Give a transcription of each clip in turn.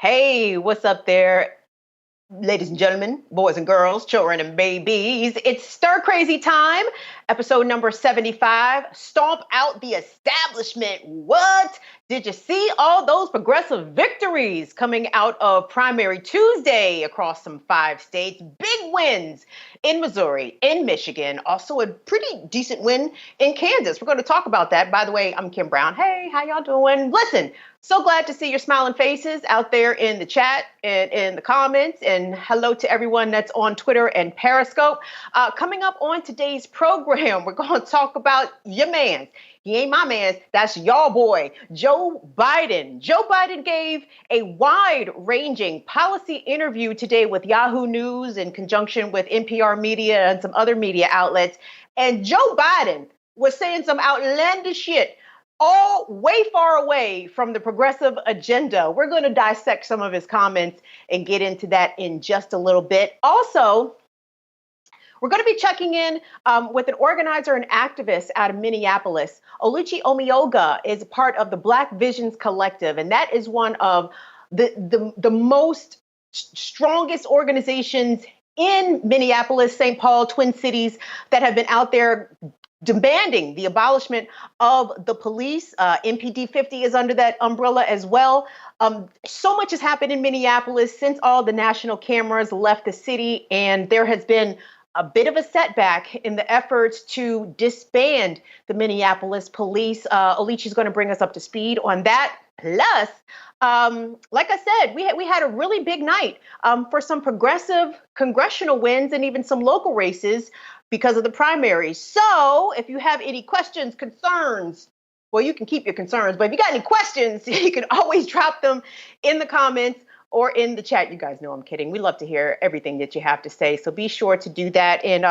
Hey, what's up there, ladies and gentlemen, boys and girls, children and babies? It's Stir Crazy time, episode number 75, Stomp Out the Establishment. What? Did you see all those progressive victories coming out of Primary Tuesday across some 5 states? Big wins in Missouri, in Michigan, also a pretty decent win in Kansas. We're going to talk about that. By the way, I'm Kim Brown. Hey, how y'all doing? Listen, so glad to see your smiling faces out there in the chat and in the comments. And hello to everyone that's on Twitter and Periscope. Coming up on today's program, we're going to talk about your man. He ain't my man. That's y'all boy, Joe Biden. Joe Biden gave a wide-ranging policy interview today with Yahoo News in conjunction with NPR Media and some other media outlets. And Joe Biden was saying some outlandish shit, all way far away from the progressive agenda. We're going to dissect some of his comments and get into that in just a little bit. Also, we're going to be checking in with an organizer and activist out of Minneapolis. Oluchi Omeoga is part of the Black Visions Collective, and that is one of the most strongest organizations in Minneapolis, St. Paul, Twin Cities that have been out there demanding the abolishment of the police. MPD 50 is under that umbrella as well. So much has happened in Minneapolis since all the national cameras left the city, and there has been a bit of a setback in the efforts to disband the Minneapolis police. Oluchi's going to bring us up to speed on that. Plus, like I said, we had a really big night for some progressive congressional wins and even some local races because of the primaries. So if you have any questions, concerns, well, you can keep your concerns, but if you got any questions, you can always drop them in the comments or in the chat. You guys know I'm kidding. We love to hear everything that you have to say. So be sure to do that and,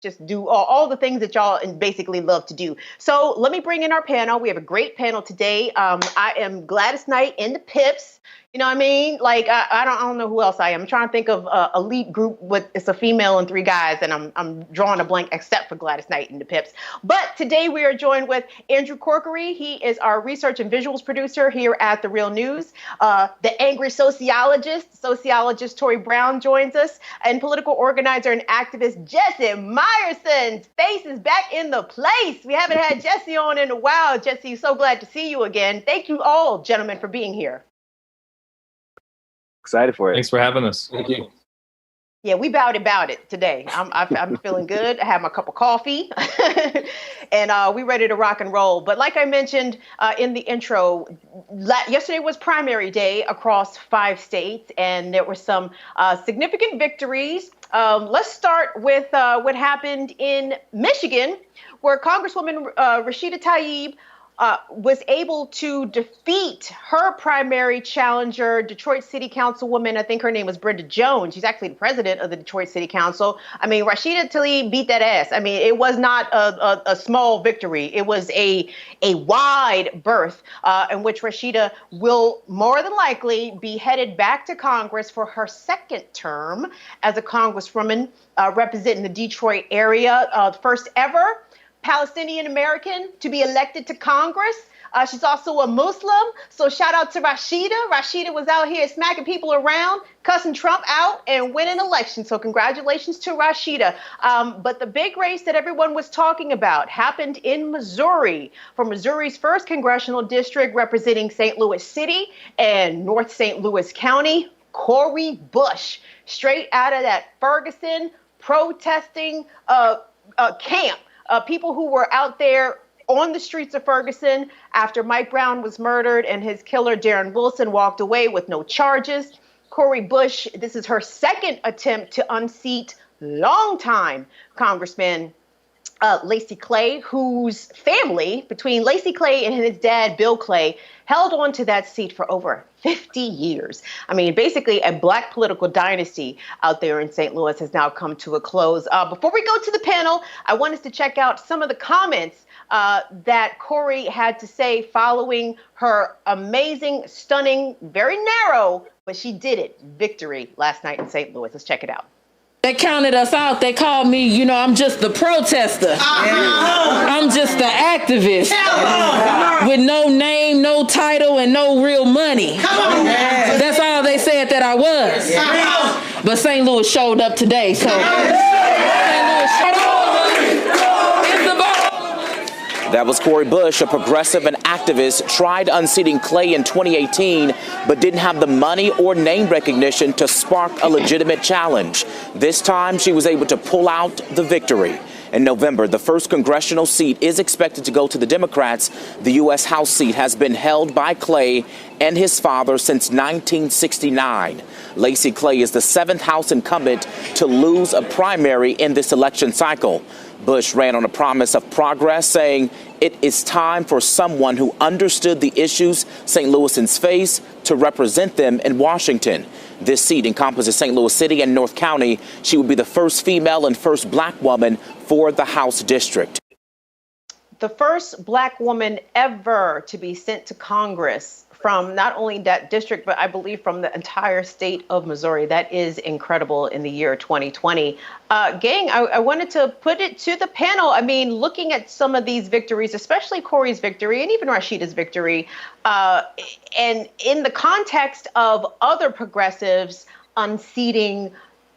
just do all the things that y'all basically love to do. So let me bring in our panel. We have a great panel today. I am Gladys Knight in the Pips. You know what I mean? Like, I don't know who else I am. I'm trying to think of a elite group with it's a female and 3 guys, and I'm drawing a blank except for Gladys Knight in the Pips. But today we are joined with Andrew Corkery. He is our research and visuals producer here at The Real News. The angry sociologist Taure Brown joins us, and political organizer and activist Jesse Myerson. Face is back in the place. We haven't had Jesse on in a while. Jesse, so glad to see you again. Thank you all, gentlemen, for being here. Excited for it. Thanks for having us. Thank you. Yeah, we about it today. I'm feeling good. I have my cup of coffee, and we ready to rock and roll. But like I mentioned in the intro, yesterday was primary day across 5 states, and there were some significant victories. Let's start with what happened in Michigan, where Congresswoman Rashida Tlaib was able to defeat her primary challenger, Detroit City Councilwoman. I think her name was Brenda Jones. She's actually the president of the Detroit City Council. I mean, Rashida Tlaib beat that ass. I mean, it was not a small victory. It was a wide berth in which Rashida will more than likely be headed back to Congress for her 2nd term as a congresswoman representing the Detroit area, first ever Palestinian American to be elected to Congress. She's also a Muslim, so shout out to Rashida. Rashida was out here smacking people around, cussing Trump out, and winning elections. So congratulations to Rashida. But the big race that everyone was talking about happened in Missouri, for Missouri's 1st congressional district representing St. Louis City and North St. Louis County. Cori Bush, straight out of that Ferguson protesting camp. People who were out there on the streets of Ferguson after Mike Brown was murdered and his killer, Darren Wilson, walked away with no charges. Cori Bush, this is her 2nd attempt to unseat longtime Congressman Lacy Clay, whose family, between Lacy Clay and his dad, Bill Clay, held on to that seat for over 50 years. I mean, basically a Black political dynasty out there in St. Louis has now come to a close. Before we go to the panel, I want us to check out some of the comments that Cori had to say following her amazing, stunning, very narrow, but she did it, victory last night in St. Louis. Let's check it out. they counted us out. They called me, I'm just the protester. I'm just the activist with no name, no title, and no real money. That's all they said that I was. But St. Louis showed up today, so St. Louis showed up. That was Cori Bush, a progressive and activist, tried unseating Clay in 2018, but didn't have the money or name recognition to spark a legitimate challenge. This time, she was able to pull out the victory. In November, the first congressional seat is expected to go to the Democrats. The U.S. House seat has been held by Clay and his father since 1969. Lacey Clay is the 7th House incumbent to lose a primary in this election cycle. Bush ran on a promise of progress, saying it is time for someone who understood the issues St. Louisans face to represent them in Washington. This seat encompasses St. Louis City and North County. She would be the first female and first black woman for the House district. The first black woman ever to be sent to Congress from not only that district, but I believe from the entire state of Missouri. That is incredible in the year 2020. Gang, I wanted to put it to the panel. I mean, looking at some of these victories, especially Cori's victory and even Rashida's victory, and in the context of other progressives unseating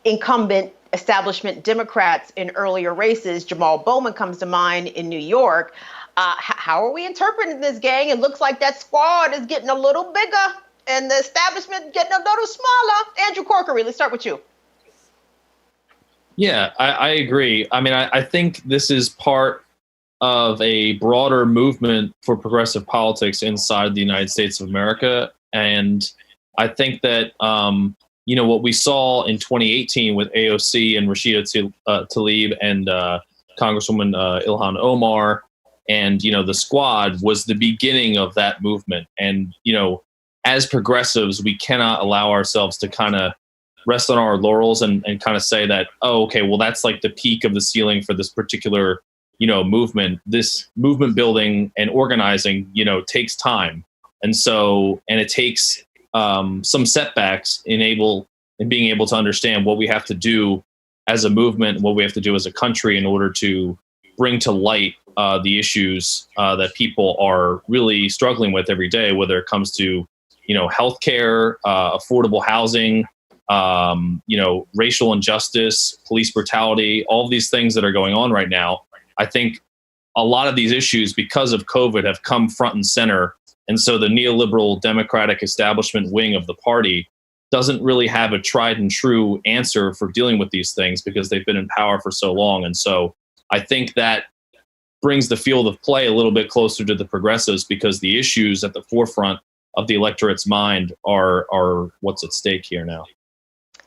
incumbent establishment Democrats in earlier races, Jamal Bowman comes to mind in New York. How are we interpreting this, gang? It looks like that squad is getting a little bigger and the establishment getting a little smaller. Andrew Corkery, let's start with you. Yeah, I agree. I mean, I think this is part of a broader movement for progressive politics inside the United States of America. And I think that, what we saw in 2018 with AOC and Rashida Tlaib and Congresswoman Ilhan Omar, and, the squad was the beginning of that movement. And, as progressives, we cannot allow ourselves to kind of rest on our laurels and kind of say that, oh, okay, well, that's like the peak of the ceiling for this particular, movement. This movement building and organizing, takes time. And it takes some setbacks in being able to understand what we have to do as a movement, what we have to do as a country in order to bring to light the issues that people are really struggling with every day, whether it comes to, healthcare, affordable housing, racial injustice, police brutality, all of these things that are going on right now. I think a lot of these issues, because of COVID, have come front and center. And so the neoliberal Democratic establishment wing of the party doesn't really have a tried and true answer for dealing with these things because they've been in power for so long. And so I think that brings the field of play a little bit closer to the progressives because the issues at the forefront of the electorate's mind are what's at stake here now.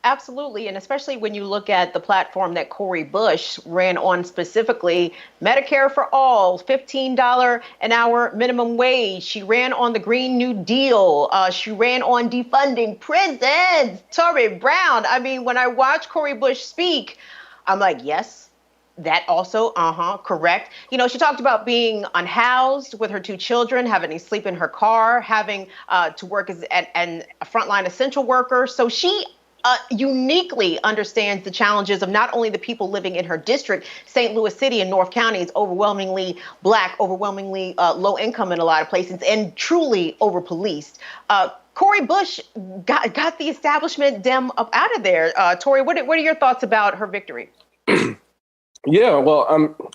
Absolutely. And especially when you look at the platform that Cori Bush ran on, specifically Medicare for all, $15 an hour minimum wage. She ran on the Green New Deal. She ran on defunding prisons. Taure Brown. I mean, when I watch Cori Bush speak, I'm like, yes. That also, correct. She talked about being unhoused with her 2 children, having to sleep in her car, having to work as a frontline essential worker. So she uniquely understands the challenges of not only the people living in her district. St. Louis City and North County is overwhelmingly Black, overwhelmingly low income in a lot of places, and truly over-policed. Cori Bush got the establishment Dem up out of there. Taure, what are your thoughts about her victory? Yeah, well,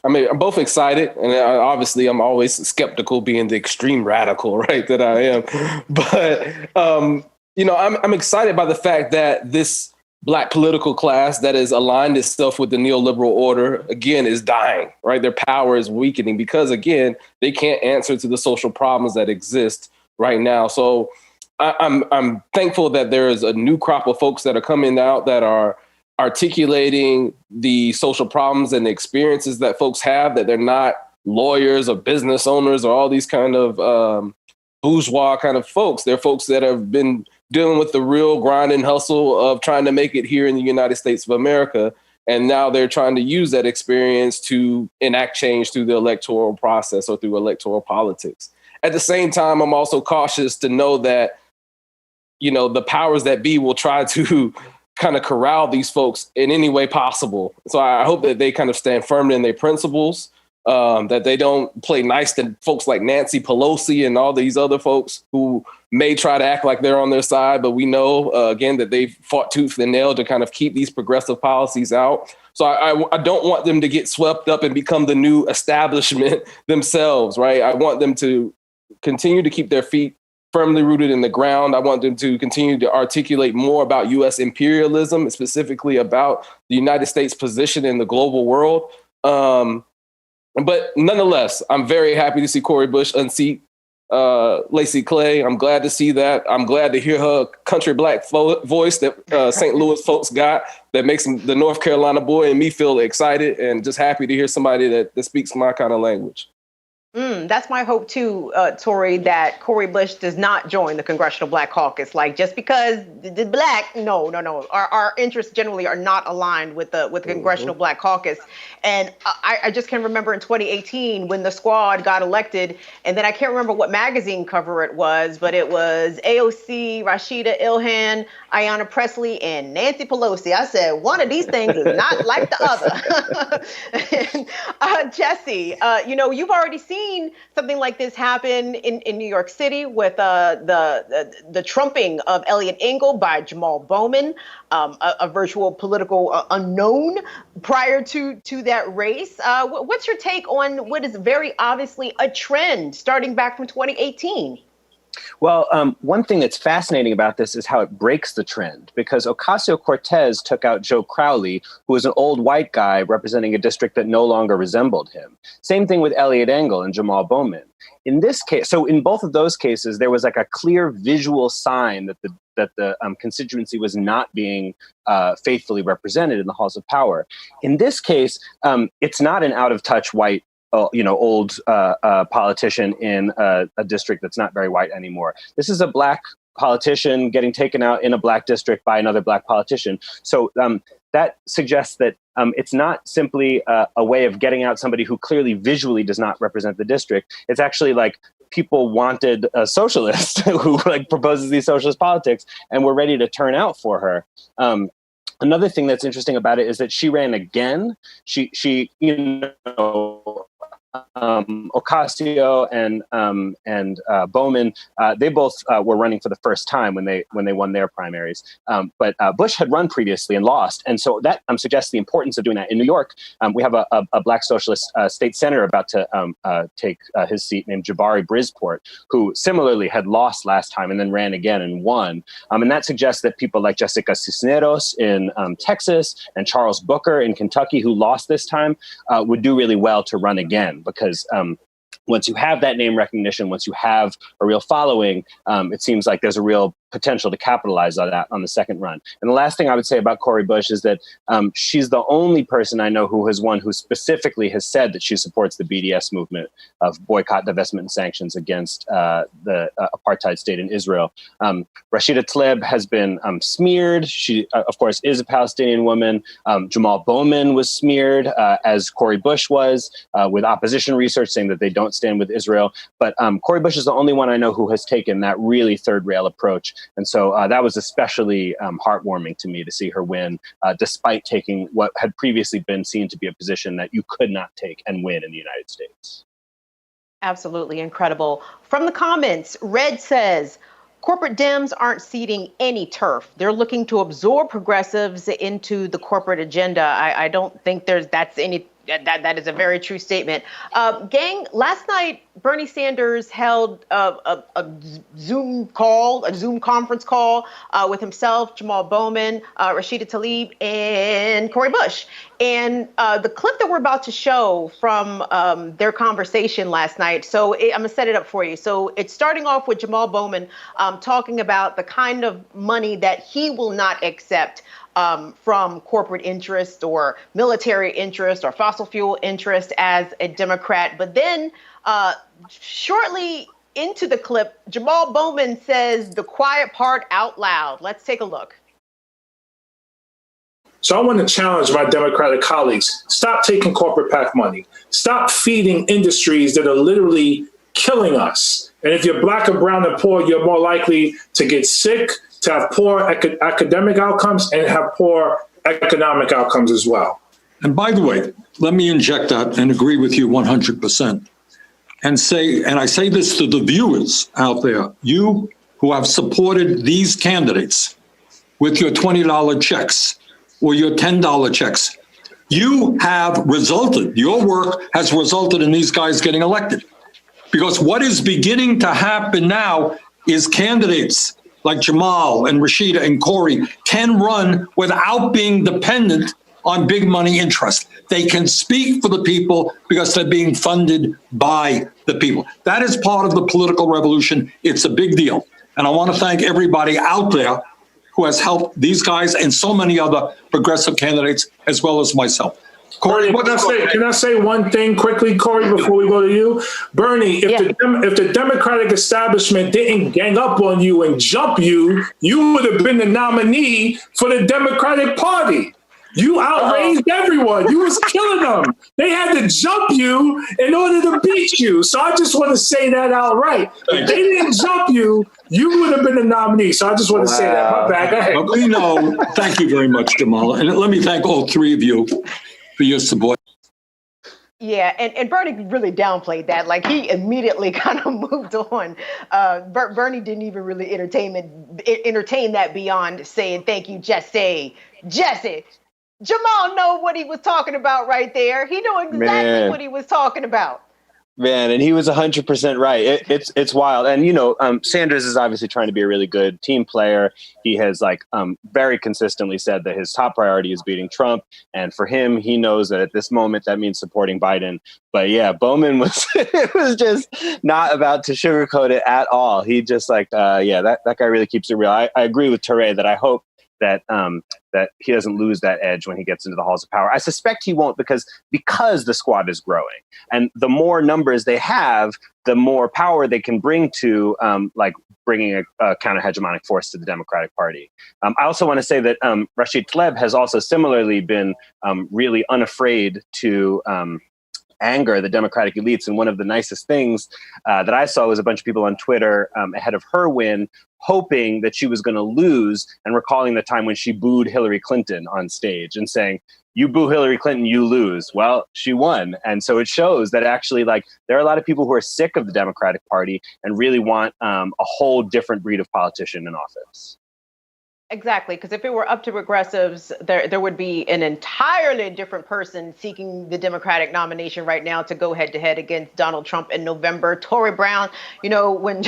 I'm both excited, and obviously I'm always skeptical, being the extreme radical, right, that I am. But I'm excited by the fact that this Black political class that has aligned itself with the neoliberal order again is dying, right? Their power is weakening because again they can't answer to the social problems that exist right now. So I'm thankful that there is a new crop of folks that are coming out that are articulating the social problems and the experiences that folks have, that they're not lawyers or business owners or all these kind of bourgeois kind of folks. They're folks that have been dealing with the real grind and hustle of trying to make it here in the United States of America. And now they're trying to use that experience to enact change through the electoral process or through electoral politics. At the same time, I'm also cautious to know that, the powers that be will try to kind of corral these folks in any way possible. So I hope that they kind of stand firm in their principles, that they don't play nice to folks like Nancy Pelosi and all these other folks who may try to act like they're on their side. But we know, again, that they've fought tooth and nail to kind of keep these progressive policies out. So I don't want them to get swept up and become the new establishment themselves, right? I want them to continue to keep their feet firmly rooted in the ground. I want them to continue to articulate more about U.S. imperialism, specifically about the United States position in the global world. But nonetheless, I'm very happy to see Cori Bush unseat Lacey Clay. I'm glad to see that. I'm glad to hear her country black voice that St. Louis folks got that makes the North Carolina boy and me feel excited and just happy to hear somebody that speaks my kind of language. That's my hope too, Taure, that Cori Bush does not join the Congressional Black Caucus. Like, just because the black, no. Our interests generally are not aligned with the Congressional Black Caucus. And I just can remember in 2018 when the squad got elected, and then I can't remember what magazine cover it was, but it was AOC, Rashida Ilhan, Ayanna Pressley, and Nancy Pelosi. I said, one of these things is not like the other. And, Jesse, you've already seen something like this happen in New York City with the trumping of Eliot Engel by Jamal Bowman, a virtual political unknown prior to that race. What's your take on what is very obviously a trend starting back from 2018? Well, one thing that's fascinating about this is how it breaks the trend, because Ocasio-Cortez took out Joe Crowley, who was an old white guy representing a district that no longer resembled him. Same thing with Eliot Engel and Jamal Bowman. In this case, so in both of those cases, there was like a clear visual sign that the constituency was not being faithfully represented in the halls of power. In this case, it's not an out-of-touch white old politician in a district that's not very white anymore. This is a black politician getting taken out in a black district by another black politician. So that suggests that it's not simply a way of getting out somebody who clearly visually does not represent the district. It's actually like people wanted a socialist who proposes these socialist politics and were ready to turn out for her. Another thing that's interesting about it is that she ran again. She Ocasio and Bowman, they both were running for the first time when they won their primaries. But Bush had run previously and lost, and so that suggests the importance of doing that. In New York, we have a black socialist state senator about to take his seat, named Jabari Brisport, who similarly had lost last time and then ran again and won. And that suggests that people like Jessica Cisneros in Texas and Charles Booker in Kentucky, who lost this time, would do really well to run again. Because once you have that name recognition, once you have a real following, it seems like there's a real potential to capitalize on that on the second run. And the last thing I would say about Cori Bush is that she's the only person I know who has won who specifically has said that she supports the BDS movement of boycott, divestment, and sanctions against the apartheid state in Israel. Rashida Tlaib has been smeared. She, of course, is a Palestinian woman. Jamal Bowman was smeared, as Cori Bush was, with opposition research saying that they don't stand with Israel. But Cori Bush is the only one I know who has taken that really third rail approach. And so that was especially heartwarming to me to see her win, despite taking what had previously been seen to be a position that you could not take and win in the United States. Absolutely incredible. From the comments, Red says, corporate Dems aren't ceding any turf. They're looking to absorb progressives into the corporate agenda. I don't think that's any. That is a very true statement. Gang, last night, Bernie Sanders held a Zoom conference call with himself, Jamal Bowman, Rashida Tlaib, and Cori Bush. And the clip that we're about to show from their conversation last night, so I'm going to set it up for you. So it's starting off with Jamal Bowman talking about the kind of money that he will not accept from corporate interest or military interest or fossil fuel interest as a Democrat. But then shortly into the clip, Jamal Bowman says the quiet part out loud. Let's take a look. So I want to challenge my Democratic colleagues. Stop taking corporate PAC money. Stop feeding industries that are literally killing us. And if you're black or brown and poor, you're more likely to get sick, to have poor academic outcomes and have poor economic outcomes as well. And by the way, let me inject that and agree with you 100%. And I say this to the viewers out there, you who have supported these candidates with your $20 checks or your $10 checks, you have resulted, your work has resulted in these guys getting elected. Because what is beginning to happen now is candidates like Jamal and Rashida and Corey can run without being dependent on big money interest. They can speak for the people because they're being funded by the people. That is part of the political revolution. It's a big deal. And I want to thank everybody out there who has helped these guys and so many other progressive candidates, as well as myself. Corey, can I say one thing quickly, Corey, before we go to you? Bernie, if the Democratic establishment didn't gang up on you and jump you, you would have been the nominee for the Democratic Party. You outraised everyone. You was killing them. They had to jump you in order to beat you. So I just want to say that outright. If they didn't jump you, you would have been the nominee. So I just want to say that. My bad. Go ahead. We know. Thank you very much, Jamal. And let me thank all three of you for your support. Yeah, and Bernie really downplayed that. Like, he immediately kind of moved on. Bernie didn't even really entertain that beyond saying, thank you, Jesse. Jamal know what he was talking about right there. He knew exactly what he was talking about. Man, and he was 100% right. It's wild. And, Sanders is obviously trying to be a really good team player. He has very consistently said that his top priority is beating Trump. And for him, he knows that at this moment, that means supporting Biden. But yeah, Bowman was just not about to sugarcoat it at all. He just that guy really keeps it real. I agree with Taure that I hope that he doesn't lose that edge when he gets into the halls of power. I suspect he won't because the squad is growing. And the more numbers they have, the more power they can bring to bringing a counter-hegemonic force to the Democratic Party. I also want to say that Rashid Tlaib has also similarly been really unafraid to anger the Democratic elites. And one of the nicest things that I saw was a bunch of people on Twitter ahead of her win, hoping that she was going to lose and recalling the time when she booed Hillary Clinton on stage and saying, you boo Hillary Clinton, you lose. Well, she won. And so it shows that actually there are a lot of people who are sick of the Democratic Party and really want a whole different breed of politician in office. Exactly, because if it were up to progressives, there would be an entirely different person seeking the Democratic nomination right now to go head-to-head against Donald Trump in November. Taure Brown, when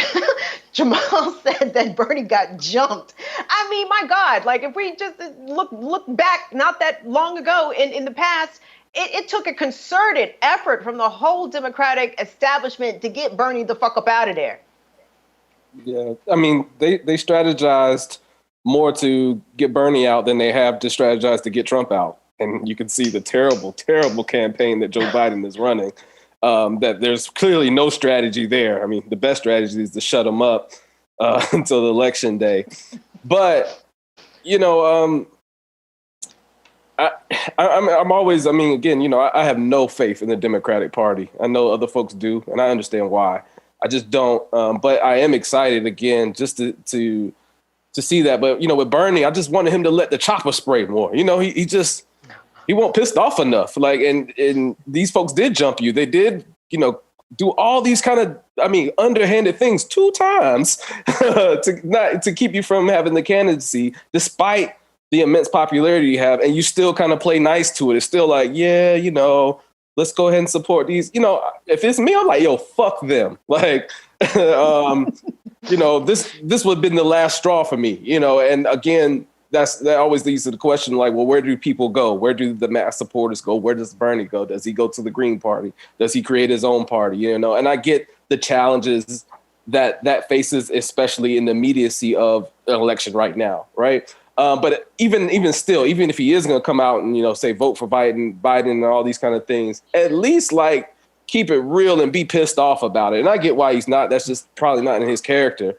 Jamal said that Bernie got jumped, I mean, my God, if we just look back not that long ago in the past, it took a concerted effort from the whole Democratic establishment to get Bernie the fuck up out of there. Yeah, I mean, they strategized more to get Bernie out than they have to strategize to get Trump out. And you can see the terrible, terrible campaign that Joe Biden is running, that there's clearly no strategy there. I mean, the best strategy is to shut him up until the election day. But, I'm always, again, I have no faith in the Democratic Party. I know other folks do, and I understand why. I just don't. But I am excited, again, just to see that. But, with Bernie, I just wanted him to let the chopper spray more. He won't pissed off enough. And these folks did jump you. They did, do all these kind of, underhanded things 2 times to keep you from having the candidacy, despite the immense popularity you have. And you still kind of play nice to it. It's still let's go ahead and support these. If it's me, I'm like, yo, fuck them. This would have been the last straw for me, and again, that always leads to the question, where do people go? Where do the mass supporters go? Where does Bernie go? Does he go to the Green Party? Does he create his own party? And I get the challenges that faces, especially in the immediacy of an election right now, right? But even still, even if he is going to come out and, say, vote for Biden and all these kind of things, at least keep it real and be pissed off about it. And I get why he's not. That's just probably not in his character.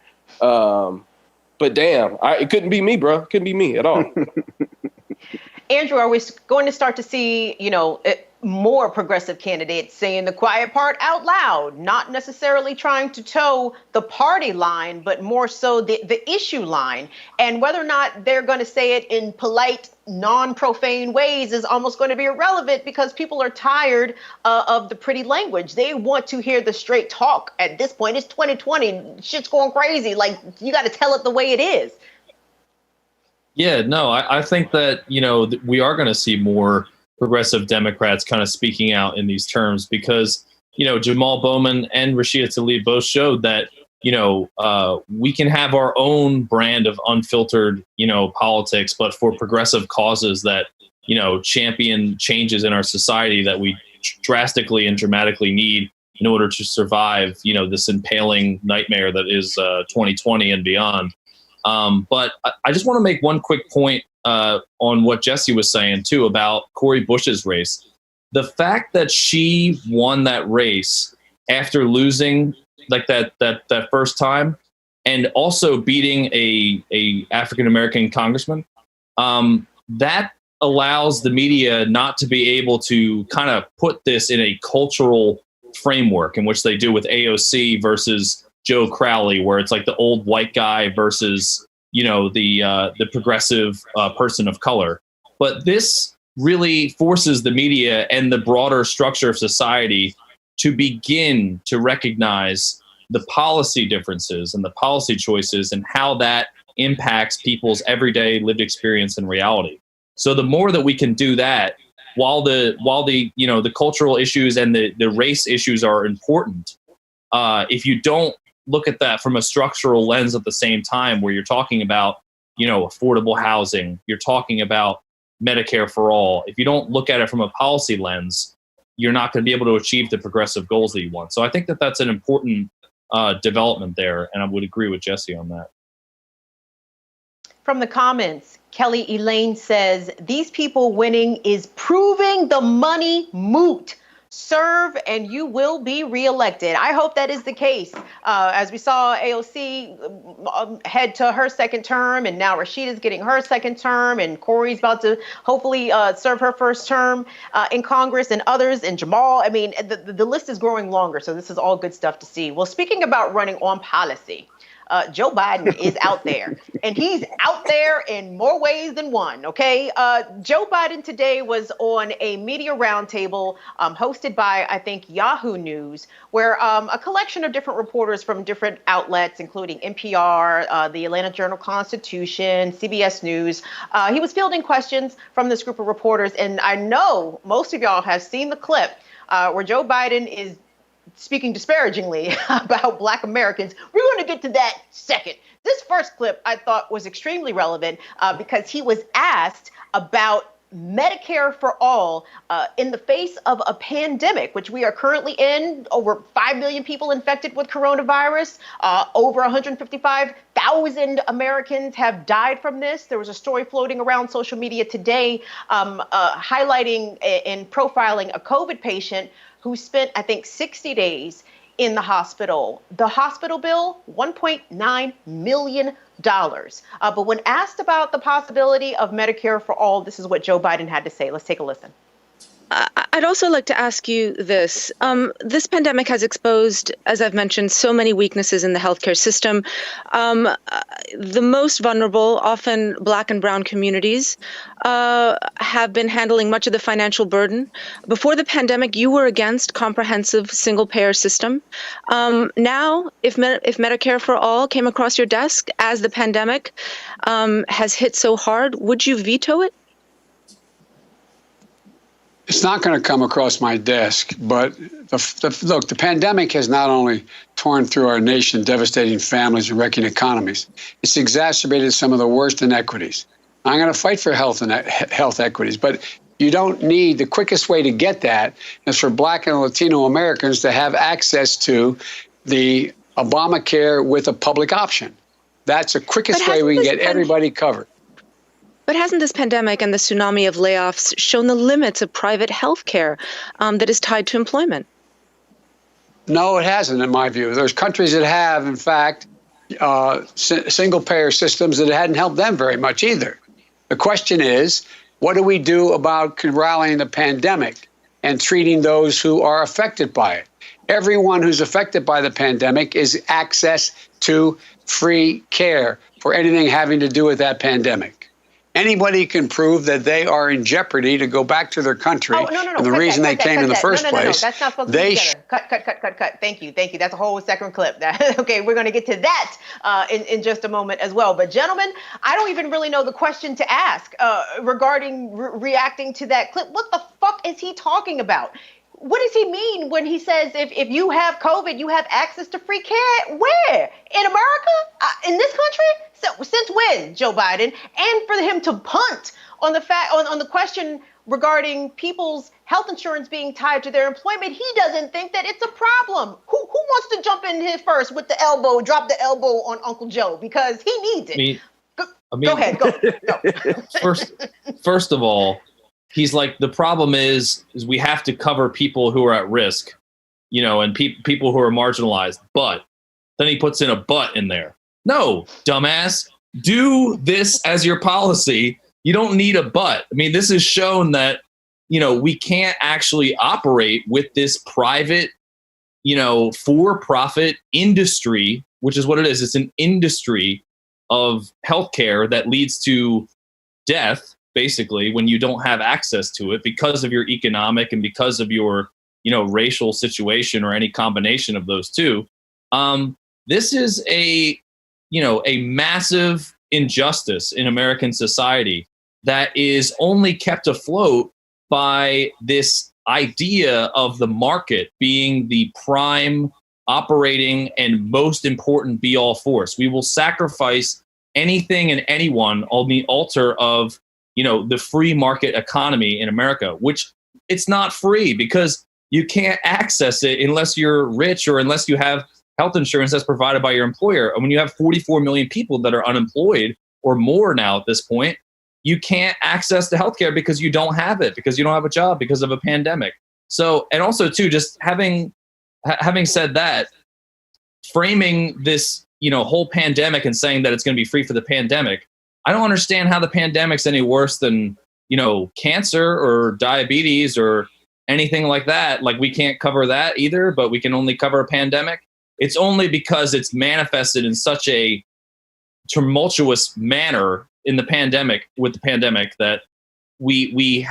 But damn, it couldn't be me, bro. It couldn't be me at all. Andrew, are we going to start to see, more progressive candidates saying the quiet part out loud, not necessarily trying to toe the party line, but more so the issue line? And whether or not they're going to say it in polite, non-profane ways is almost going to be irrelevant, because people are tired of the pretty language. They want to hear the straight talk. At this point, it's 2020. Shit's going crazy. Like, you got to tell it the way it is. Yeah, no, I think that, we are going to see more progressive Democrats kind of speaking out in these terms, because, Jamal Bowman and Rashida Tlaib both showed that, we can have our own brand of unfiltered, politics, but for progressive causes that, champion changes in our society that we drastically and dramatically need in order to survive, this impaling nightmare that is 2020 and beyond. But I just want to make one quick point on what Jesse was saying, too, about Cori Bush's race. The fact that she won that race after losing like that first time, and also beating a African-American congressman, that allows the media not to be able to kind of put this in a cultural framework in which they do with AOC versus Joe Crowley, where it's like the old white guy versus, the progressive person of color. But this really forces the media and the broader structure of society to begin to recognize the policy differences and the policy choices and how that impacts people's everyday lived experience and reality. So the more that we can do that, while the the cultural issues and the race issues are important, if you don't look at that from a structural lens at the same time, where you're talking about, affordable housing, you're talking about Medicare for all. If you don't look at it from a policy lens, you're not going to be able to achieve the progressive goals that you want. So I think that that's an important development there, and I would agree with Jesse on that. From the comments, Kelly Elaine says, these people winning is proving the money moot. Serve and you will be reelected. I hope that is the case. As we saw AOC head to her second term, and now Rashida's getting her second term, and Cori's about to hopefully serve her first term in Congress, and others, and Jamal. I mean, the list is growing longer, so this is all good stuff to see. Well, speaking about running on policy, Joe Biden is out there, and he's out there in more ways than one. Okay. Joe Biden today was on a media roundtable hosted by, I think, Yahoo News, where a collection of different reporters from different outlets, including NPR, the Atlanta Journal-Constitution, CBS News, he was fielding questions from this group of reporters. And I know most of y'all have seen the clip where Joe Biden is speaking disparagingly about Black Americans. We're going to get to that second. This first clip I thought was extremely relevant because he was asked about Medicare for all in the face of a pandemic, which we are currently in. Over 5 million people infected with coronavirus. Over 155,000 Americans have died from this. There was a story floating around social media today highlighting and profiling a COVID patient who spent, I think, 60 days in the hospital. The hospital bill, $1.9 million. But when asked about the possibility of Medicare for all, this is what Joe Biden had to say. Let's take a listen. I'd also like to ask you this. This pandemic has exposed, as I've mentioned, so many weaknesses in the healthcare system. The most vulnerable, often Black and Brown communities, have been handling much of the financial burden. Before the pandemic, you were against comprehensive single-payer system. Now, if Medicare for all came across your desk as the pandemic has hit so hard, would you veto it? It's not going to come across my desk, but look, the pandemic has not only torn through our nation, devastating families and wrecking economies, it's exacerbated some of the worst inequities. I'm going to fight for health equities, but you don't need, the quickest way to get that is for Black and Latino Americans to have access to the Obamacare with a public option. That's the quickest way we can get everybody covered. But hasn't this pandemic and the tsunami of layoffs shown the limits of private health care that is tied to employment? No, it hasn't, in my view. There's countries that have, in fact, single-payer systems that hadn't helped them very much either. The question is, What do we do about rallying the pandemic and treating those who are affected by it? Everyone who's affected by the pandemic is access to free care for anything having to do with that pandemic. Anybody can prove that they are in jeopardy to go back to their country. And the reason they came in the first place. That's not supposed to be together. Cut. Thank you. That's a whole second clip. Okay, we're going to get to that in just a moment as well. But gentlemen, I don't even really know the question to ask regarding reacting to that clip. What the fuck is he talking about? What does he mean when he says if you have COVID, you have access to free care? Where? In America? In this country? So, since when, Joe Biden? And for him to punt on the fact on the question regarding people's health insurance being tied to their employment, he doesn't think that it's a problem. Who wants to jump in here first with the elbow, drop the elbow on Uncle Joe because he needs it? Go ahead. Go. First of all, he's like, the problem is we have to cover people who are at risk, and people who are marginalized. But then he puts in a but in there. No, dumbass, do this as your policy. You don't need a but. I mean, this has shown that, we can't actually operate with this private, for-profit industry, which is what it is. It's an industry of healthcare that leads to death, basically, when you don't have access to it because of your economic and because of your, racial situation or any combination of those two. This is a massive injustice in American society that is only kept afloat by this idea of the market being the prime operating and most important be-all force. We will sacrifice anything and anyone on the altar of the free market economy in America, which it's not free because you can't access it unless you're rich or unless you have health insurance that's provided by your employer. And when you have 44 million people that are unemployed or more now at this point, you can't access the healthcare because you don't have it, because you don't have a job because of a pandemic. So, and also too, just having said that, framing this, whole pandemic and saying that it's going to be free for the pandemic, I don't understand how the pandemic's any worse than, cancer or diabetes or anything like that. Like, we can't cover that either, but we can only cover a pandemic. It's only because it's manifested in such a tumultuous manner in the pandemic, that we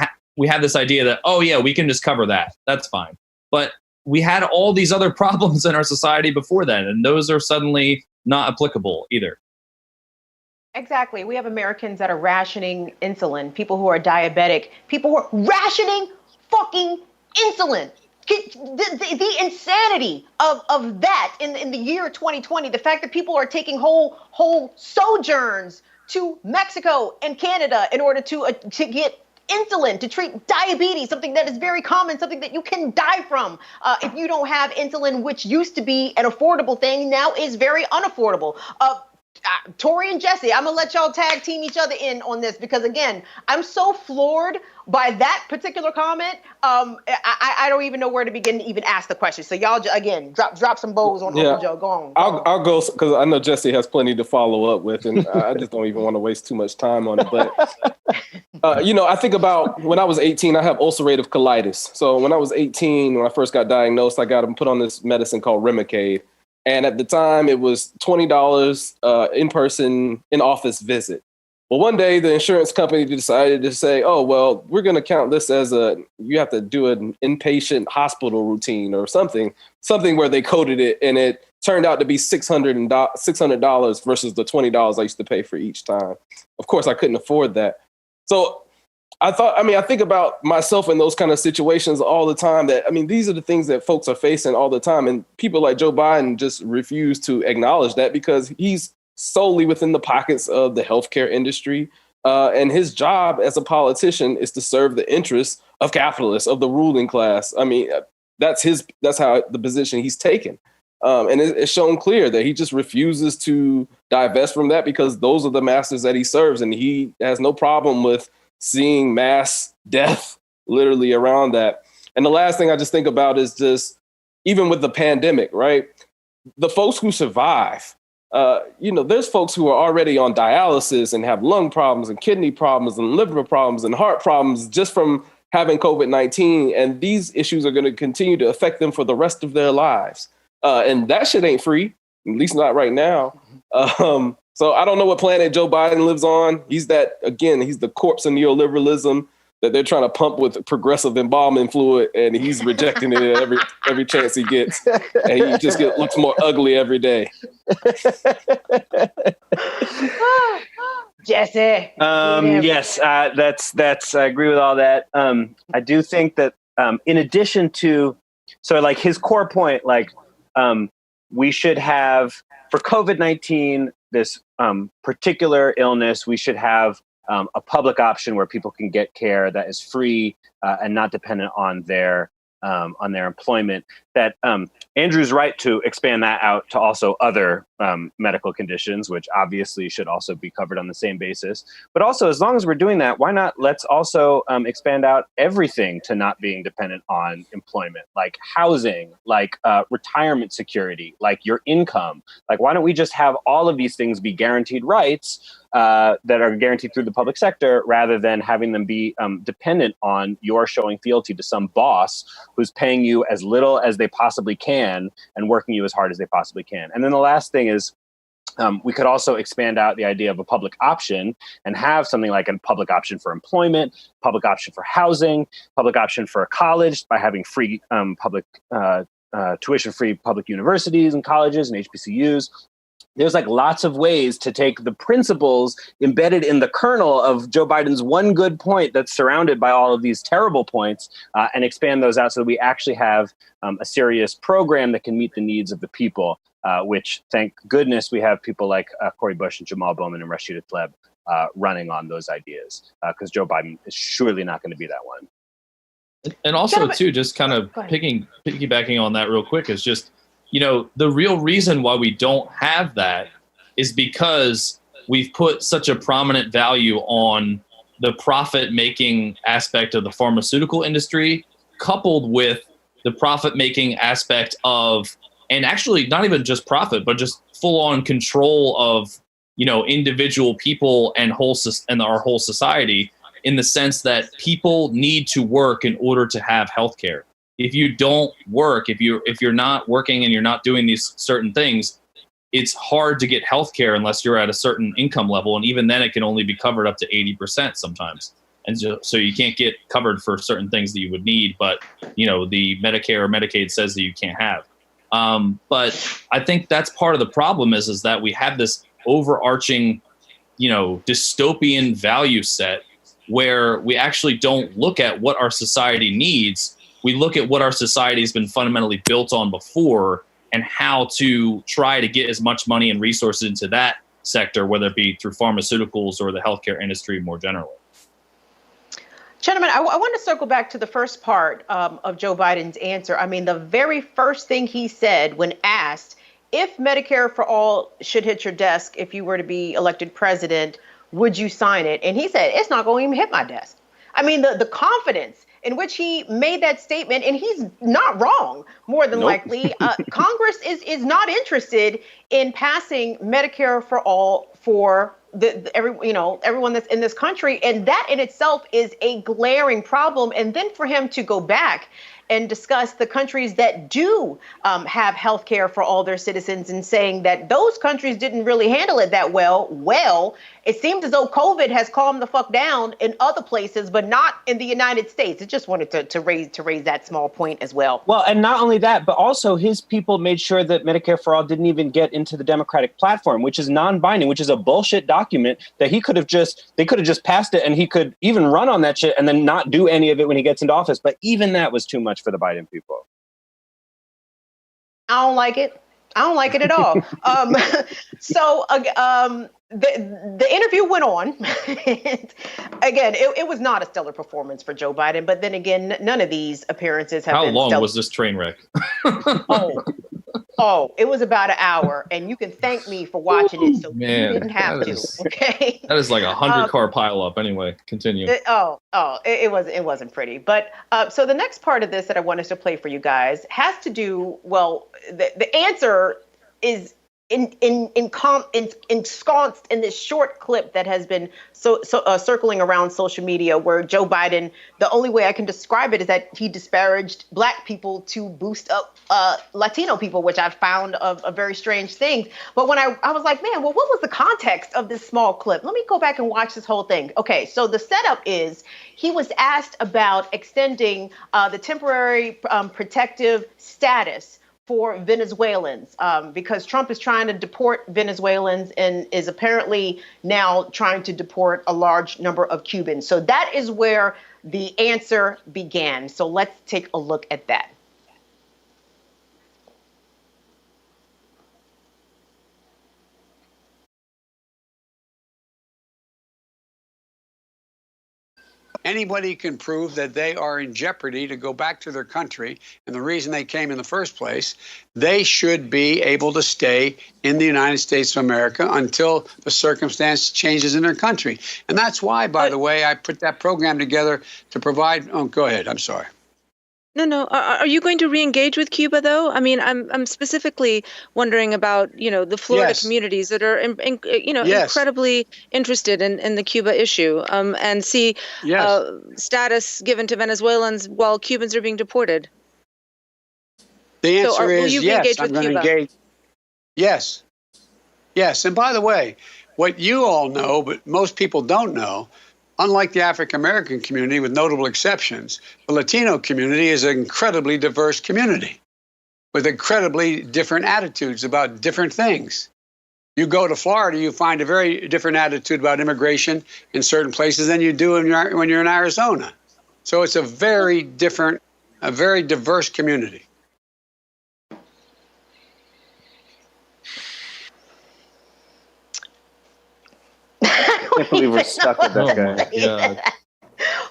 have this idea that, oh yeah, we can just cover that. That's fine. But we had all these other problems in our society before then, and those are suddenly not applicable either. Exactly. We have Americans that are rationing insulin, people who are diabetic, people who are rationing fucking insulin. The insanity of that in the year 2020, the fact that people are taking whole sojourns to Mexico and Canada in order to get insulin to treat diabetes, something that is very common, something that you can die from if you don't have insulin, which used to be an affordable thing, now is very unaffordable. Taure and Jesse, I'm gonna let y'all tag team each other in on this because, again, I'm so floored by that particular comment. I don't even know where to begin to even ask the question. So y'all, again, drop some bows on Uncle Joe. Go on. I'll go because I know Jesse has plenty to follow up with, and I just don't even want to waste too much time on it. But I think about when I was 18, I have ulcerative colitis. So when I was 18, when I first got diagnosed, I got put on this medicine called Remicade. And at the time, it was $20 in-person, in-office visit. Well, one day, the insurance company decided to say, oh, well, we're going to count this as you have to do an inpatient hospital routine or something where they coded it. And it turned out to be $600 versus the $20 I used to pay for each time. Of course, I couldn't afford that. So I think about myself in those kind of situations all the time these are the things that folks are facing all the time. And people like Joe Biden just refuse to acknowledge that because he's solely within the pockets of the healthcare industry. And his job as a politician is to serve the interests of capitalists, of the ruling class. I mean, that's how the position he's taken. And it's shown clear that he just refuses to divest from that because those are the masters that he serves. And he has no problem with seeing mass death literally around that. And the last thing I just think about is just, even with the pandemic, right? The folks who survive, there's folks who are already on dialysis and have lung problems and kidney problems and liver problems and heart problems just from having COVID-19. And these issues are going to continue to affect them for the rest of their lives. And that shit ain't free, at least not right now. So I don't know what planet Joe Biden lives on. He's the corpse of neoliberalism that they're trying to pump with progressive embalming fluid, and he's rejecting it at every chance he gets. And he just looks more ugly every day. Jesse. Yes, that's. I agree with all that. I do think that in addition to, so like his core point, like we should have for COVID-19, this particular illness, we should have a public option where people can get care that is free and not dependent on their employment. That Andrew's right to expand that out to also other medical conditions, which obviously should also be covered on the same basis. But also, as long as we're doing that, why not let's also expand out everything to not being dependent on employment, like housing, like retirement security, like your income. Like, why don't we just have all of these things be guaranteed rights that are guaranteed through the public sector, rather than having them be dependent on your showing fealty to some boss who's paying you as little as they possibly can and working you as hard as they possibly can. And then the last thing is we could also expand out the idea of a public option and have something like a public option for employment, public option for housing, public option for college by having free public tuition-free public universities and colleges and HBCUs. There's like lots of ways to take the principles embedded in the kernel of Joe Biden's one good point that's surrounded by all of these terrible points and expand those out so that we actually have a serious program that can meet the needs of the people, which, thank goodness, we have people like Cori Bush and Jamal Bowman and Rashida Tlaib running on those ideas, because Joe Biden is surely not going to be that one. And also, too, just kind of piggybacking on that real quick is just, the real reason why we don't have that is because we've put such a prominent value on the profit-making aspect of the pharmaceutical industry, coupled with the profit-making aspect of, and actually not even just profit, but just full-on control of, individual people and our whole society, in the sense that people need to work in order to have healthcare. If you don't work, if you're not working and you're not doing these certain things, it's hard to get healthcare unless you're at a certain income level. And even then it can only be covered up to 80% sometimes. And so you can't get covered for certain things that you would need, but the Medicare or Medicaid says that you can't have. But I think that's part of the problem is that we have this overarching, dystopian value set where we actually don't look at what our society needs. We look at what our society has been fundamentally built on before and how to try to get as much money and resources into that sector, whether it be through pharmaceuticals or the healthcare industry more generally. Gentlemen, I want to circle back to the first part of Joe Biden's answer. I mean, the very first thing he said when asked if Medicare for all should hit your desk if you were to be elected president, would you sign it? And he said, it's not going to even hit my desk. I mean, the confidence in which he made that statement, and he's not wrong, more than likely. Congress is not interested in passing Medicare for all for everyone that's in this country, and that in itself is a glaring problem. And then for him to go back and discuss the countries that do have health care for all their citizens and saying that those countries didn't really handle it that well. Well, it seems as though COVID has calmed the fuck down in other places, but not in the United States. I just wanted to raise that small point as well. Well, and not only that, but also his people made sure that Medicare for All didn't even get into the Democratic platform, which is non-binding, which is a bullshit document that they could have just passed it, and he could even run on that shit and then not do any of it when he gets into office. But even that was too much for the Biden people. I don't like it. I don't like it at all. The interview went on. Again, it was not a stellar performance for Joe Biden. But then again, none of these appearances have been stellar. How long was this train wreck? It was about an hour, and you can thank me for watching it, so you didn't have to. Okay, that is like a 100-car pileup. Anyway, continue. It wasn't pretty. But so the next part of this that I want us to play for you guys has to do. Well, the answer is ensconced in this short clip that has been circling around social media, where Joe Biden, the only way I can describe it is that he disparaged Black people to boost up Latino people, which I found a very strange thing. But when I was like, man, well, what was the context of this small clip? Let me go back and watch this whole thing. Okay, so the setup is he was asked about extending the temporary protective status for Venezuelans, because Trump is trying to deport Venezuelans and is apparently now trying to deport a large number of Cubans. So that is where the answer began. So let's take a look at that. Anybody can prove that they are in jeopardy to go back to their country, and the reason they came in the first place, they should be able to stay in the United States of America until the circumstance changes in their country. And that's why, by the way, I put that program together to provide. Oh, go ahead. I'm sorry. No. Are you going to re-engage with Cuba, though? I mean, I'm specifically wondering about, the Florida communities that are, incredibly interested in the Cuba issue, and see status given to Venezuelans while Cubans are being deported. The answer is yes. I'm going to engage. Yes. Yes. And by the way, what you all know, but most people don't know, unlike the African-American community, with notable exceptions, the Latino community is an incredibly diverse community with incredibly different attitudes about different things. You go to Florida, you find a very different attitude about immigration in certain places than you do when you're in Arizona. So it's a very different, a very diverse community. I can't believe we're stuck with that guy. Yeah.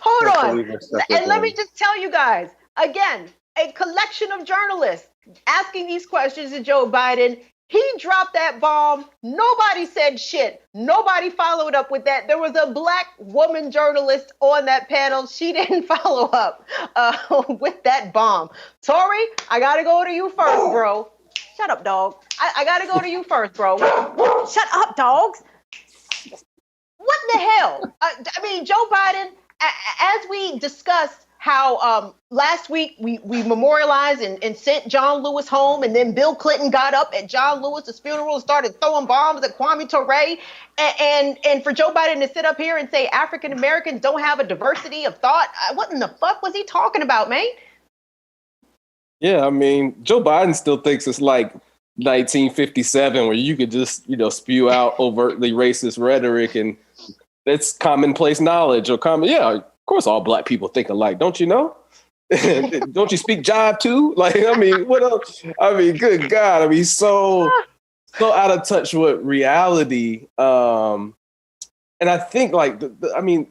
Hold on. And let me just tell you guys, again, a collection of journalists asking these questions to Joe Biden. He dropped that bomb. Nobody said shit. Nobody followed up with that. There was a Black woman journalist on that panel. She didn't follow up with that bomb. Taure, I got to go to you first, bro. Shut up, dog. I got to go to you first, bro. Shut up, dogs. What in the hell? I mean, Joe Biden, as we discussed how last week we memorialized and sent John Lewis home, and then Bill Clinton got up at John Lewis's funeral and started throwing bombs at Kwame Ture, and for Joe Biden to sit up here and say African Americans don't have a diversity of thought, what in the fuck was he talking about, man? Yeah, I mean, Joe Biden still thinks it's like 1957 where you could just, spew out overtly racist rhetoric and it's commonplace knowledge or of course all Black people think alike, don't you know? Don't you speak jive too? Like, I mean, what else? I mean, good God. I mean, so out of touch with reality. And I think the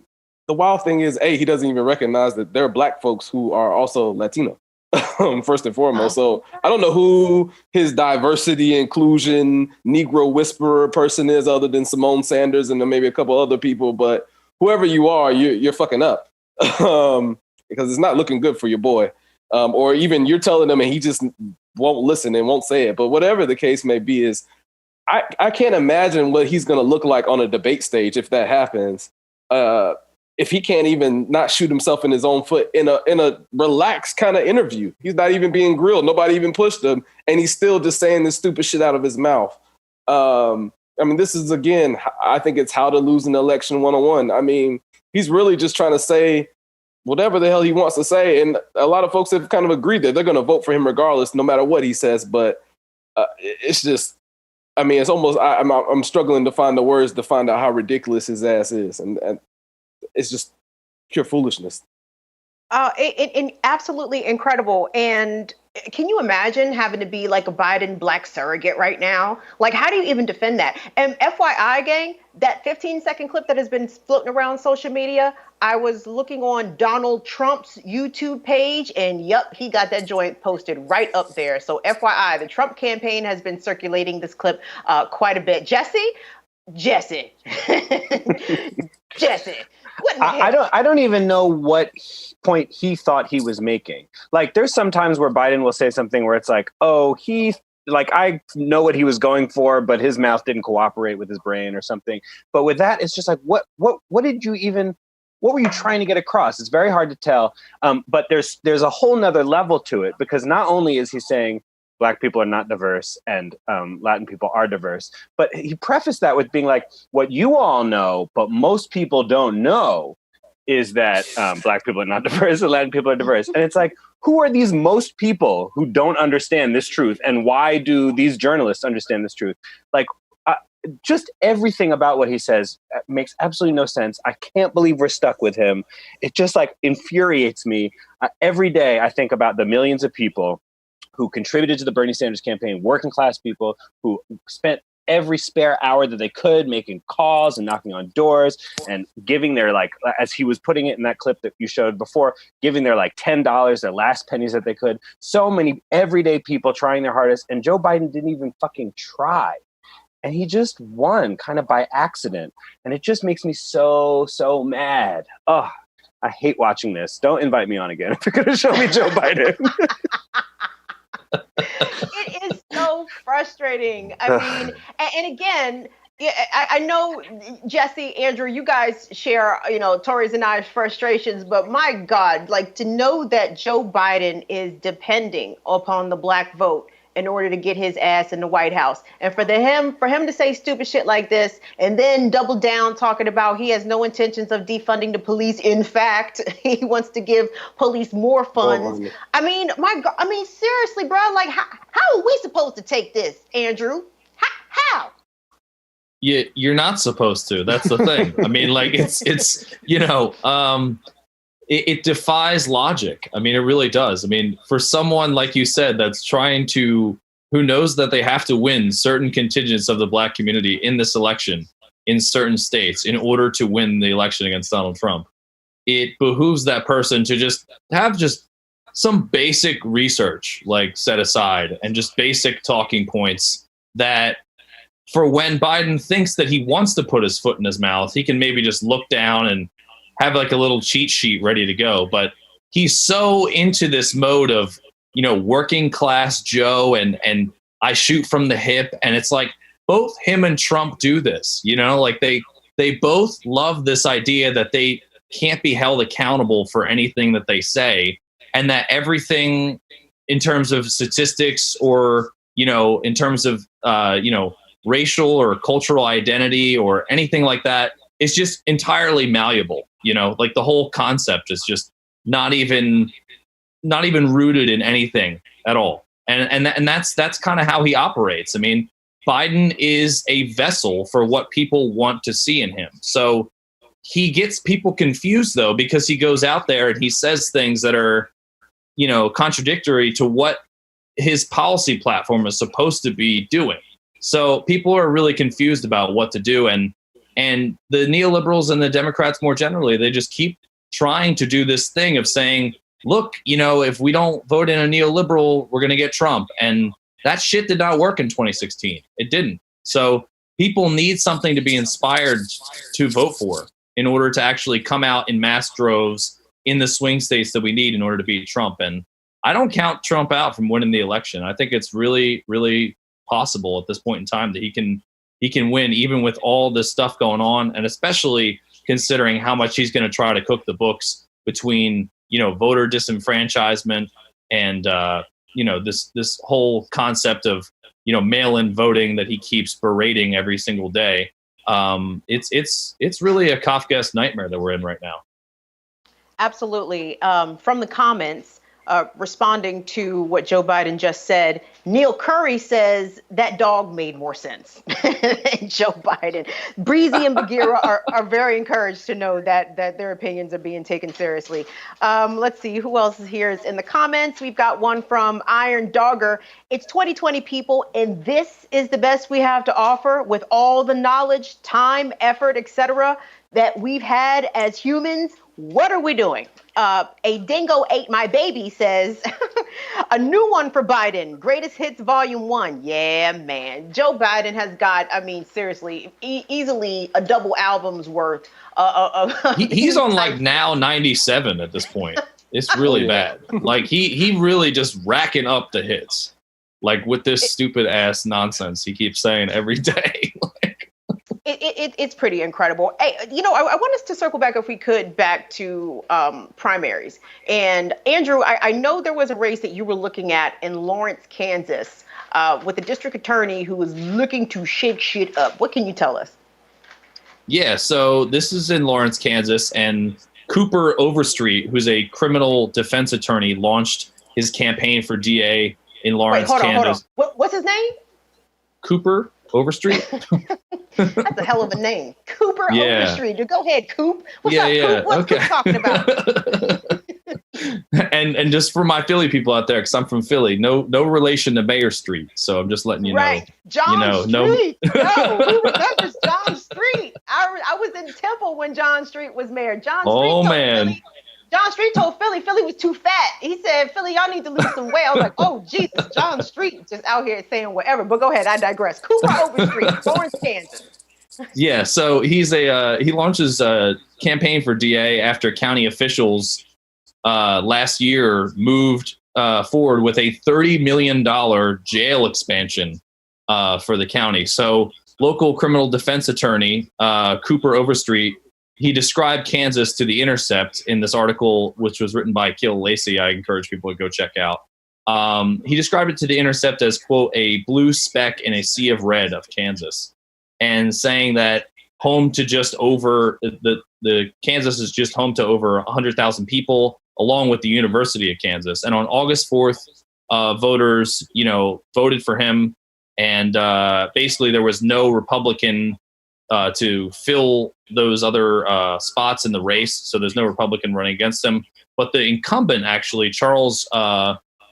wild thing is, he doesn't even recognize that there are Black folks who are also Latino. First and foremost. So I don't know who his diversity, inclusion, Negro whisperer person is other than Simone Sanders and then maybe a couple other people, but whoever you are, you're fucking up because it's not looking good for your boy. Or even you're telling him and he just won't listen and won't say it. But whatever the case may be is I can't imagine what he's going to look like on a debate stage if that happens. If he can't even not shoot himself in his own foot in a relaxed kind of interview. He's not even being grilled. Nobody even pushed him. And he's still just saying this stupid shit out of his mouth. This is, again, I think it's how to lose an election 101. I mean, he's really just trying to say whatever the hell he wants to say. And a lot of folks have kind of agreed that they're going to vote for him regardless, no matter what he says. But it's just, it's almost, I'm struggling to find the words to find out how ridiculous his ass is. And it's just pure foolishness. Absolutely incredible. And can you imagine having to be like a Biden Black surrogate right now? Like, how do you even defend that? And FYI, gang, that 15-second clip that has been floating around social media, I was looking on Donald Trump's YouTube page, and yep, he got that joint posted right up there. So FYI, the Trump campaign has been circulating this clip quite a bit. Jesse. I don't even know what point he thought he was making. Like, there's some times where Biden will say something where it's like, oh, he like I know what he was going for, but his mouth didn't cooperate with his brain or something. But with that, it's just like, what were you trying to get across? It's very hard to tell. But there's a whole nother level to it, because not only is he saying Black people are not diverse and Latin people are diverse, but he prefaced that with being like, what you all know, but most people don't know, is that Black people are not diverse and Latin people are diverse. And it's like, who are these most people who don't understand this truth? And why do these journalists understand this truth? Like, just everything about what he says makes absolutely no sense. I can't believe we're stuck with him. It just like infuriates me. Every day I think about the millions of people who contributed to the Bernie Sanders campaign, working class people who spent every spare hour that they could making calls and knocking on doors and giving their, like, as he was putting it in that clip that you showed before, giving their like $10, their last pennies that they could. So many everyday people trying their hardest, and Joe Biden didn't even fucking try. And he just won kind of by accident. And it just makes me so mad. Oh, I hate watching this. Don't invite me on again if you're going to show me Joe Biden. It is so frustrating. I mean, and again, I know, Jesse, Andrew, you guys share, Taure's and I's frustrations, but my God, like, to know that Joe Biden is depending upon the Black vote in order to get his ass in the White House. And for him to say stupid shit like this and then double down talking about he has no intentions of defunding the police. In fact, he wants to give police more funds. I mean, my God, seriously, bro, like how are we supposed to take this, Andrew? How? You're not supposed to. That's the thing. I mean, like it defies logic. I mean, it really does. I mean, for someone, like you said, that's who knows that they have to win certain contingents of the Black community in this election in certain states in order to win the election against Donald Trump, it behooves that person to just have some basic research, like, set aside, and just basic talking points that for when Biden thinks that he wants to put his foot in his mouth, he can maybe just look down and have like a little cheat sheet ready to go. But he's so into this mode of, working class Joe and I shoot from the hip. And it's like both him and Trump do this, like they both love this idea that they can't be held accountable for anything that they say, and that everything in terms of statistics or, in terms of, racial or cultural identity or anything like that is just entirely malleable. Like the whole concept is just not even rooted in anything at all. And that's kind of how he operates. I mean, Biden is a vessel for what people want to see in him. So he gets people confused, though, because he goes out there and he says things that are, contradictory to what his policy platform is supposed to be doing. So people are really confused about what to do. And the neoliberals and the Democrats more generally, they just keep trying to do this thing of saying, look, if we don't vote in a neoliberal, we're going to get Trump. And that shit did not work in 2016. It didn't. So people need something to be inspired to vote for in order to actually come out in mass droves in the swing states that we need in order to beat Trump. And I don't count Trump out from winning the election. I think it's really, really possible at this point in time that he can win even with all this stuff going on, and especially considering how much he's going to try to cook the books between, voter disenfranchisement and, this whole concept of, mail-in voting that he keeps berating every single day. It's really a Kafkaesque nightmare that we're in right now. Absolutely. From the comments, responding to what Joe Biden just said, Neil Curry says that dog made more sense than Joe Biden. Breezy and Bagheera are very encouraged to know that their opinions are being taken seriously. Let's see who else is here is in the comments. We've got one from Iron Dogger. It's 2020, people, and this is the best we have to offer with all the knowledge, time, effort, etc. that we've had as humans. What are we doing? A dingo ate my baby says, a new one for Biden. Greatest Hits Volume 1. Yeah, man. Joe Biden has got, seriously, easily a double album's worth. He's on like now 97 at this point. It's really bad. Like he really just racking up the hits. like with this stupid ass nonsense he keeps saying every day. It's pretty incredible. Hey, I want us to circle back, if we could, back to primaries. And Andrew, I know there was a race that you were looking at in Lawrence, Kansas, with a district attorney who was looking to shake shit up. What can you tell us? Yeah, so this is in Lawrence, Kansas, and Cooper Overstreet, who's a criminal defense attorney, launched his campaign for DA in Lawrence, Kansas. Hold on. What's his name? Cooper Overstreet. That's a hell of a name. Cooper Overstreet. Go ahead, Coop. What's up, Coop? What's Coop talking about? and just for my Philly people out there, because I'm from Philly, no relation to Mayor Street. So I'm just letting you know. John Street. No, who remembers John Street? I was in Temple when John Street was mayor. John Street told Philly was too fat. He said, Philly, y'all need to lose some weight. I was like, oh, Jesus, John Street just out here saying whatever. But go ahead, I digress. Cooper Overstreet, Lawrence, Kansas. Yeah, so he launches a campaign for DA after county officials last year moved forward with a $30 million jail expansion for the county. So local criminal defense attorney Cooper Overstreet, he described Kansas to The Intercept in this article, which was written by Kiel Lacey. I encourage people to go check out. He described it to The Intercept as, quote, a blue speck in a sea of red of Kansas, and saying that home to just over the Kansas is just home to over 100,000 people, along with the University of Kansas. And on August 4th, voters, voted for him. And basically there was no Republican to fill those other spots in the race. So there's no Republican running against him. But the incumbent, actually, his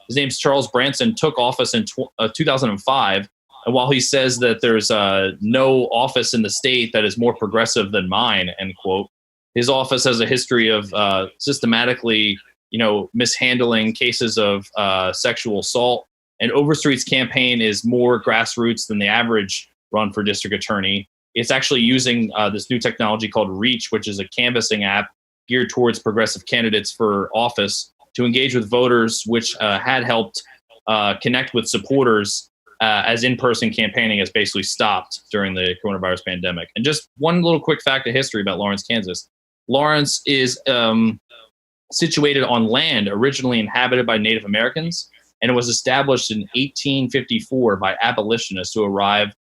name's Charles Branson, took office in 2005. And while he says that there's no office in the state that is more progressive than mine, end quote, his office has a history of systematically, mishandling cases of sexual assault. And Overstreet's campaign is more grassroots than the average run for district attorney. It's actually using this new technology called Reach, which is a canvassing app geared towards progressive candidates for office to engage with voters, which had helped connect with supporters as in-person campaigning has basically stopped during the coronavirus pandemic. And just one little quick fact of history about Lawrence, Kansas. Lawrence is situated on land originally inhabited by Native Americans, and it was established in 1854 by abolitionists who arrived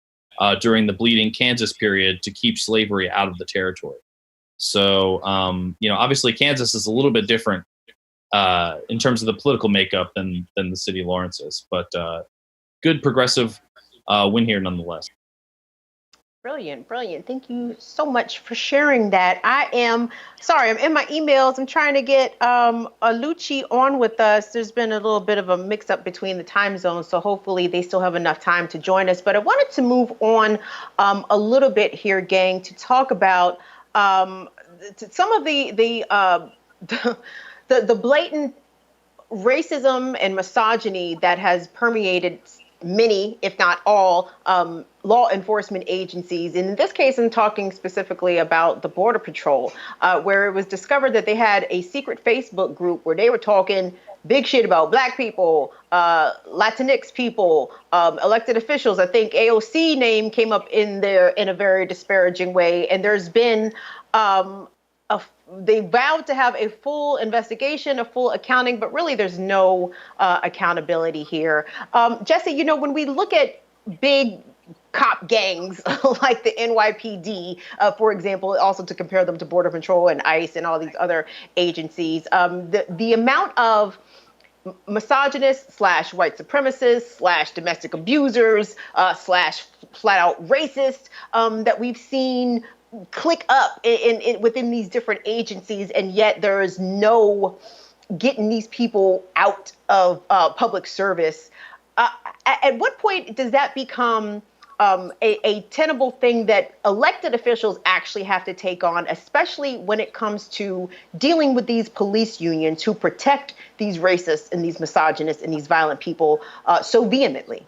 during the Bleeding Kansas period to keep slavery out of the territory. So, obviously Kansas is a little bit different in terms of the political makeup than the city of Lawrence is, but good progressive win here nonetheless. Brilliant. Thank you so much for sharing that. I'm in my emails. I'm trying to get Oluchi on with us. There's been a little bit of a mix-up between the time zones, so hopefully they still have enough time to join us. But I wanted to move on a little bit here, gang, to talk about some of the blatant racism and misogyny that has permeated many, if not all, law enforcement agencies. And in this case, I'm talking specifically about the Border Patrol, where it was discovered that they had a secret Facebook group where they were talking big shit about Black people, Latinx people, elected officials. I think AOC name came up in there in a very disparaging way. And there's been they vowed to have a full investigation, a full accounting, but really there's no accountability here. Jesse, when we look at big cop gangs like the NYPD, for example, also to compare them to Border Patrol and ICE and all these other agencies, the amount of misogynists / white supremacists / domestic abusers / flat out racists that we've seen click up in within these different agencies, and yet there is no getting these people out of public service. At what point does that become a tenable thing that elected officials actually have to take on, especially when it comes to dealing with these police unions who protect these racists and these misogynists and these violent people so vehemently?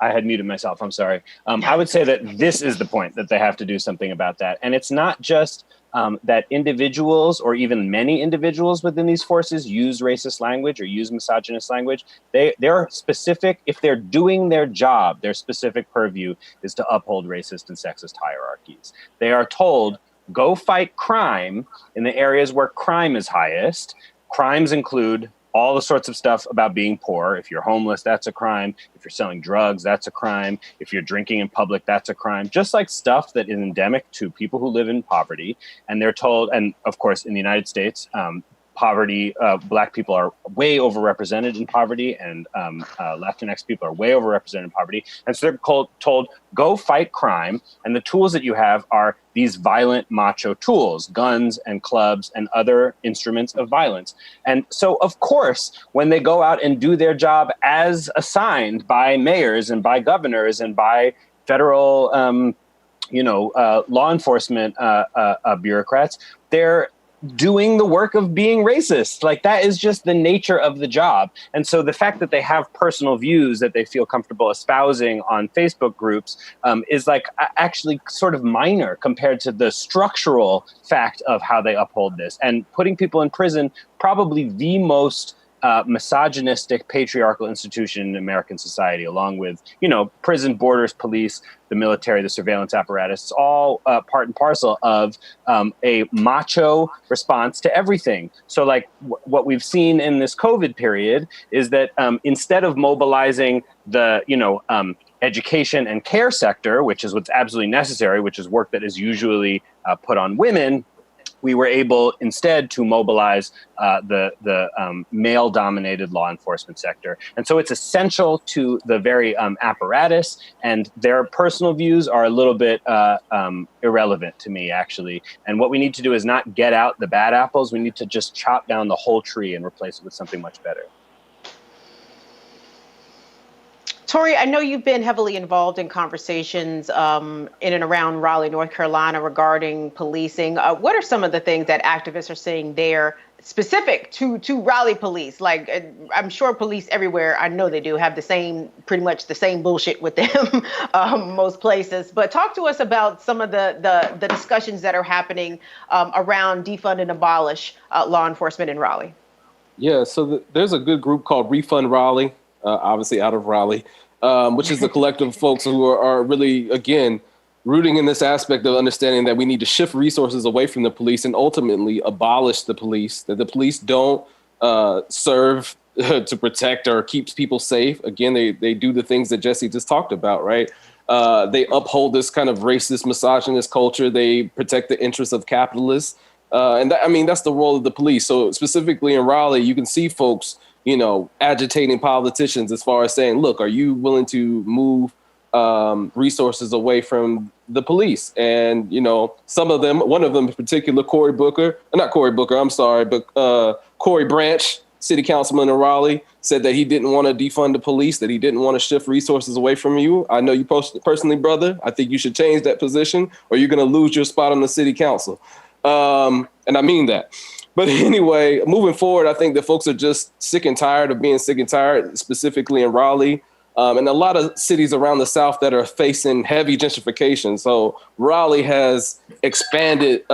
I had muted myself. I'm sorry. I would say that this is the point, that they have to do something about that. And it's not just that individuals or even many individuals within these forces use racist language or use misogynist language. They're specific, if they're doing their job, their specific purview is to uphold racist and sexist hierarchies. They are told, go fight crime in the areas where crime is highest. Crimes include all the sorts of stuff about being poor. If you're homeless, that's a crime. If you're selling drugs, that's a crime. If you're drinking in public, that's a crime. Just like stuff that is endemic to people who live in poverty. And they're told, and of course, in the United States, poverty, Black people are way overrepresented in poverty, and Latinx people are way overrepresented in poverty. And so they're told, go fight crime. And the tools that you have are these violent macho tools, guns and clubs and other instruments of violence. And so, of course, when they go out and do their job as assigned by mayors and by governors and by federal, law enforcement bureaucrats, they're doing the work of being racist. Like, that is just the nature of the job. And so the fact that they have personal views that they feel comfortable espousing on Facebook groups is like actually sort of minor compared to the structural fact of how they uphold this. And putting people in prison, probably the most misogynistic, patriarchal institution in American society, along with, prison, borders, police, the military, the surveillance apparatus. It's all part and parcel of a macho response to everything. So like what we've seen in this COVID period is that instead of mobilizing the, education and care sector, which is what's absolutely necessary, which is work that is usually put on women, we were able instead to mobilize the male-dominated law enforcement sector. And so it's essential to the very apparatus, and their personal views are a little bit irrelevant to me, actually. And what we need to do is not get out the bad apples. We need to just chop down the whole tree and replace it with something much better. Taure, I know you've been heavily involved in conversations in and around Raleigh, North Carolina regarding policing. What are some of the things that activists are saying there specific to Raleigh police? Like, I'm sure police everywhere, I know they do, have pretty much the same bullshit with them most places. But talk to us about some of the discussions that are happening around defund and abolish law enforcement in Raleigh. Yeah, so there's a good group called Refund Raleigh, obviously out of Raleigh, which is the collective of folks who are really, again, rooting in this aspect of understanding that we need to shift resources away from the police and ultimately abolish the police, that the police don't serve to protect or keep people safe. Again, they do the things that Jesse just talked about, right? They uphold this kind of racist, misogynist culture. They protect the interests of capitalists. That's the role of the police. So specifically in Raleigh, you can see folks agitating politicians as far as saying, look, are you willing to move resources away from the police? And, some of them, one of them in particular, Cory Branch, city councilman in Raleigh, said that he didn't want to defund the police, that he didn't want to shift resources away from you. I know you personally, brother. I think you should change that position or you're going to lose your spot on the city council. And I mean that. But anyway, moving forward, I think that folks are just sick and tired of being sick and tired, specifically in Raleigh, and a lot of cities around the South that are facing heavy gentrification. So Raleigh has expanded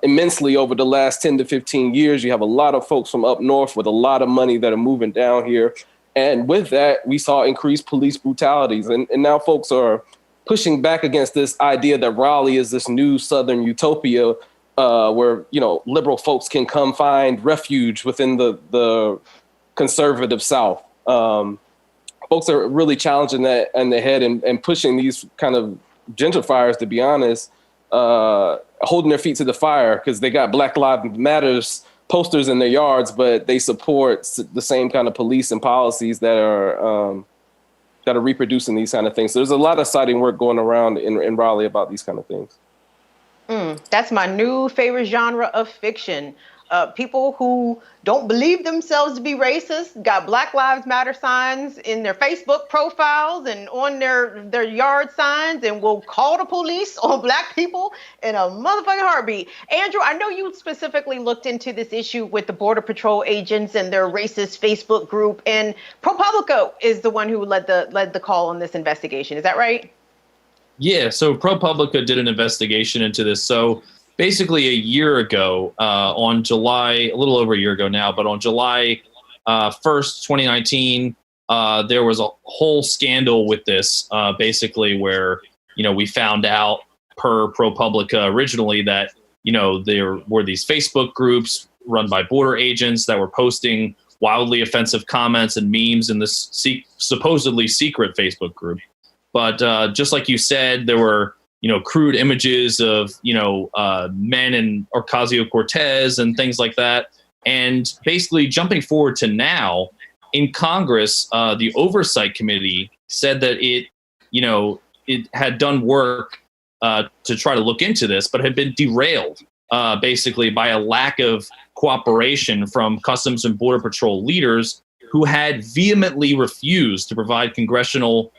immensely over the last 10 to 15 years. You have a lot of folks from up north with a lot of money that are moving down here. And with that, we saw increased police brutalities. And now folks are pushing back against this idea that Raleigh is this new Southern utopia where, liberal folks can come find refuge within the conservative South. Folks are really challenging that in the head and pushing these kind of gentrifiers, to be honest, holding their feet to the fire because they got Black Lives Matters posters in their yards, but they support the same kind of police and policies that are reproducing these kind of things. So there's a lot of citing work going around in Raleigh about these kind of things. That's my new favorite genre of fiction. people who don't believe themselves to be racist, got Black Lives Matter signs in their Facebook profiles and on their yard signs, and will call the police on Black people in a motherfucking heartbeat. Andrew, I know you specifically looked into this issue with the Border Patrol agents and their racist Facebook group, and ProPublica is the one who led the call on this investigation. Is that right? Yeah, so ProPublica did an investigation into this. So basically a year ago, on July, a little over a year ago now, but on July 1st, 2019, there was a whole scandal with this, basically where, we found out per ProPublica originally that, there were these Facebook groups run by border agents that were posting wildly offensive comments and memes in this supposedly secret Facebook group. But just like you said, there were, crude images of, men in Ocasio-Cortez and things like that. And basically jumping forward to now, in Congress, the Oversight Committee said that it had done work to try to look into this, but had been derailed basically by a lack of cooperation from Customs and Border Patrol leaders who had vehemently refused to provide congressional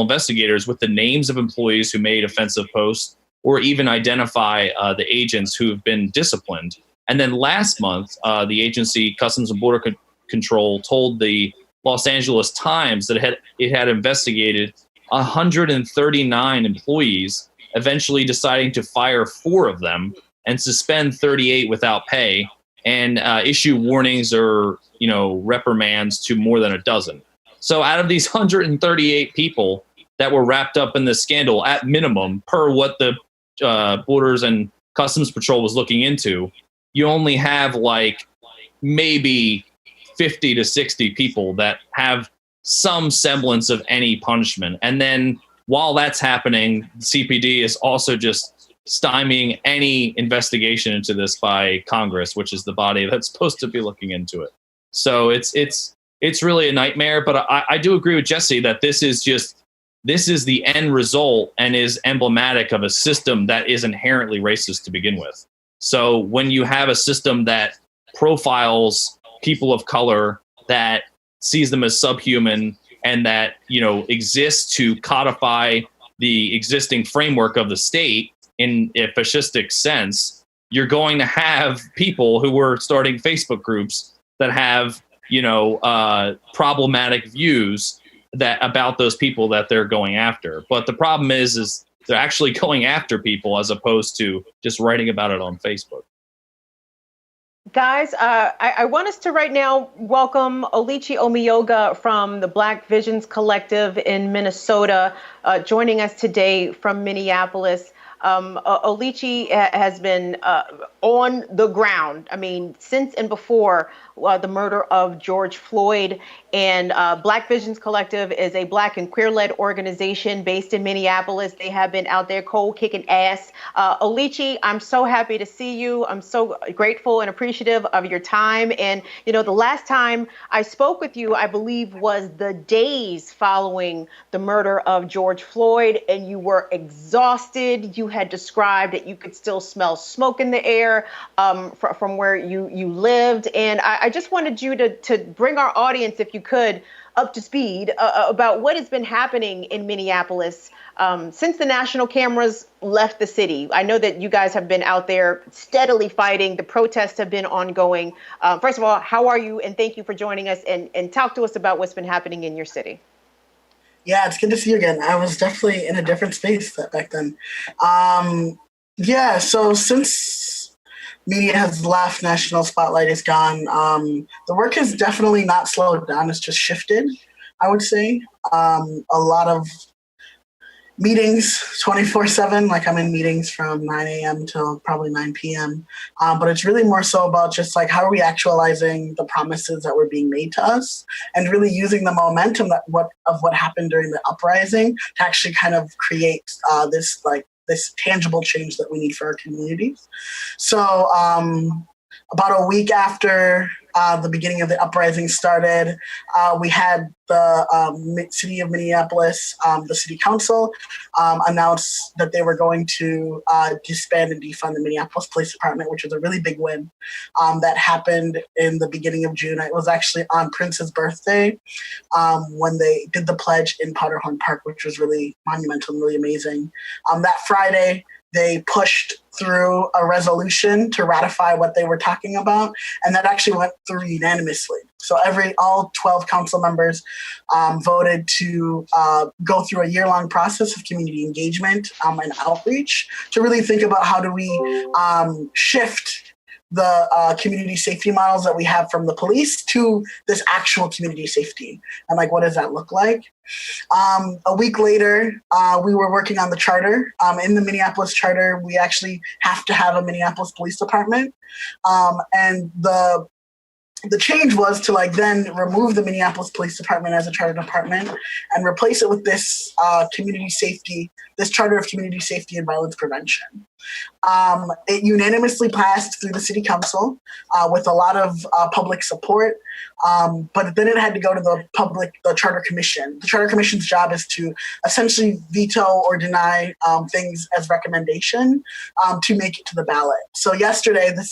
investigators with the names of employees who made offensive posts, or even identify the agents who have been disciplined. And then last month, the agency, Customs and Border Control, told the Los Angeles Times that it had investigated 139 employees, eventually deciding to fire 4 of them and suspend 38 without pay, and issue warnings or reprimands to more than a dozen. So out of these 138 people that were wrapped up in this scandal, at minimum, per what the Borders and Customs Patrol was looking into, you only have like maybe 50 to 60 people that have some semblance of any punishment. And then while that's happening, CPD is also just stymieing any investigation into this by Congress, which is the body that's supposed to be looking into it. So it's really a nightmare, but I do agree with Jesse that this is the end result and is emblematic of a system that is inherently racist to begin with. So when you have a system that profiles people of color, that sees them as subhuman, and that exists to codify the existing framework of the state in a fascistic sense, you're going to have people who are starting Facebook groups that have problematic views about those people that they're going after. But the problem is they're actually going after people as opposed to just writing about it on Facebook. Guys, I want us to right now welcome Oluchi Omeoga from the Black Visions Collective in Minnesota, joining us today from Minneapolis. Oluchi has been on the ground, since and before the murder of George Floyd. And Black Visions Collective is a Black and queer-led organization based in Minneapolis. They have been out there cold kicking ass. Oluchi, I'm so happy to see you. I'm so grateful and appreciative of your time. And, the last time I spoke with you, I believe, was the days following the murder of George Floyd, and you were exhausted. You had described that you could still smell smoke in the air from where you lived. And I just wanted you to bring our audience, if you could, up to speed about what has been happening in Minneapolis since the national cameras left the city. I know that you guys have been out there steadily fighting. The protests have been ongoing. First of all, how are you? And thank you for joining us, and talk to us about what's been happening in your city. Yeah, it's good to see you again. I was definitely in a different space back then. So since media has left, national spotlight is gone, the work has definitely not slowed down. It's just shifted, I would say. A lot of meetings 24/7, like I'm in meetings from 9 a.m. till probably 9 p.m. But it's really more so about just like, how are we actualizing the promises that were being made to us, and really using the momentum of what happened during the uprising to actually kind of create this tangible change that we need for our communities. So about a week after the beginning of the uprising started, we had the city of Minneapolis, the city council, announced that they were going to disband and defund the Minneapolis Police Department, which was a really big win. That happened in the beginning of June. It was actually on Prince's birthday when they did the pledge in Powderhorn Park, which was really monumental and really amazing. That Friday, they pushed through a resolution to ratify what they were talking about, and that actually went through unanimously. So all 12 council members voted to go through a year-long process of community engagement and outreach to really think about how do we shift the community safety models that we have from the police to this actual community safety, and like what does that look like? A week later, we were working on the charter. In the Minneapolis charter, we actually have to have a Minneapolis Police Department, and the change was to then remove the Minneapolis Police Department as a charter department and replace it with this this charter of community safety and violence prevention. It unanimously passed through the city council with a lot of public support, but then it had to go to the charter commission. The charter commission's job is to essentially veto or deny things as recommendation to make it to the ballot. So yesterday, the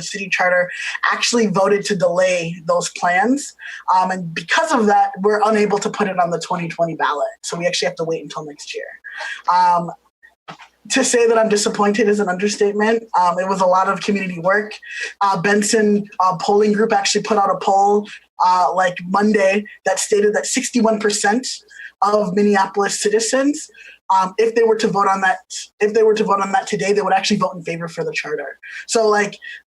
city charter actually voted to delay those plans. And because of that, we're unable to put it on the 2020 ballot. So we actually have to wait until next year. To say that I'm disappointed is an understatement. It was a lot of community work. Benson polling group actually put out a poll Monday that stated that 61% of Minneapolis citizens, if they were to vote on that today, they would actually vote in favor for the charter. So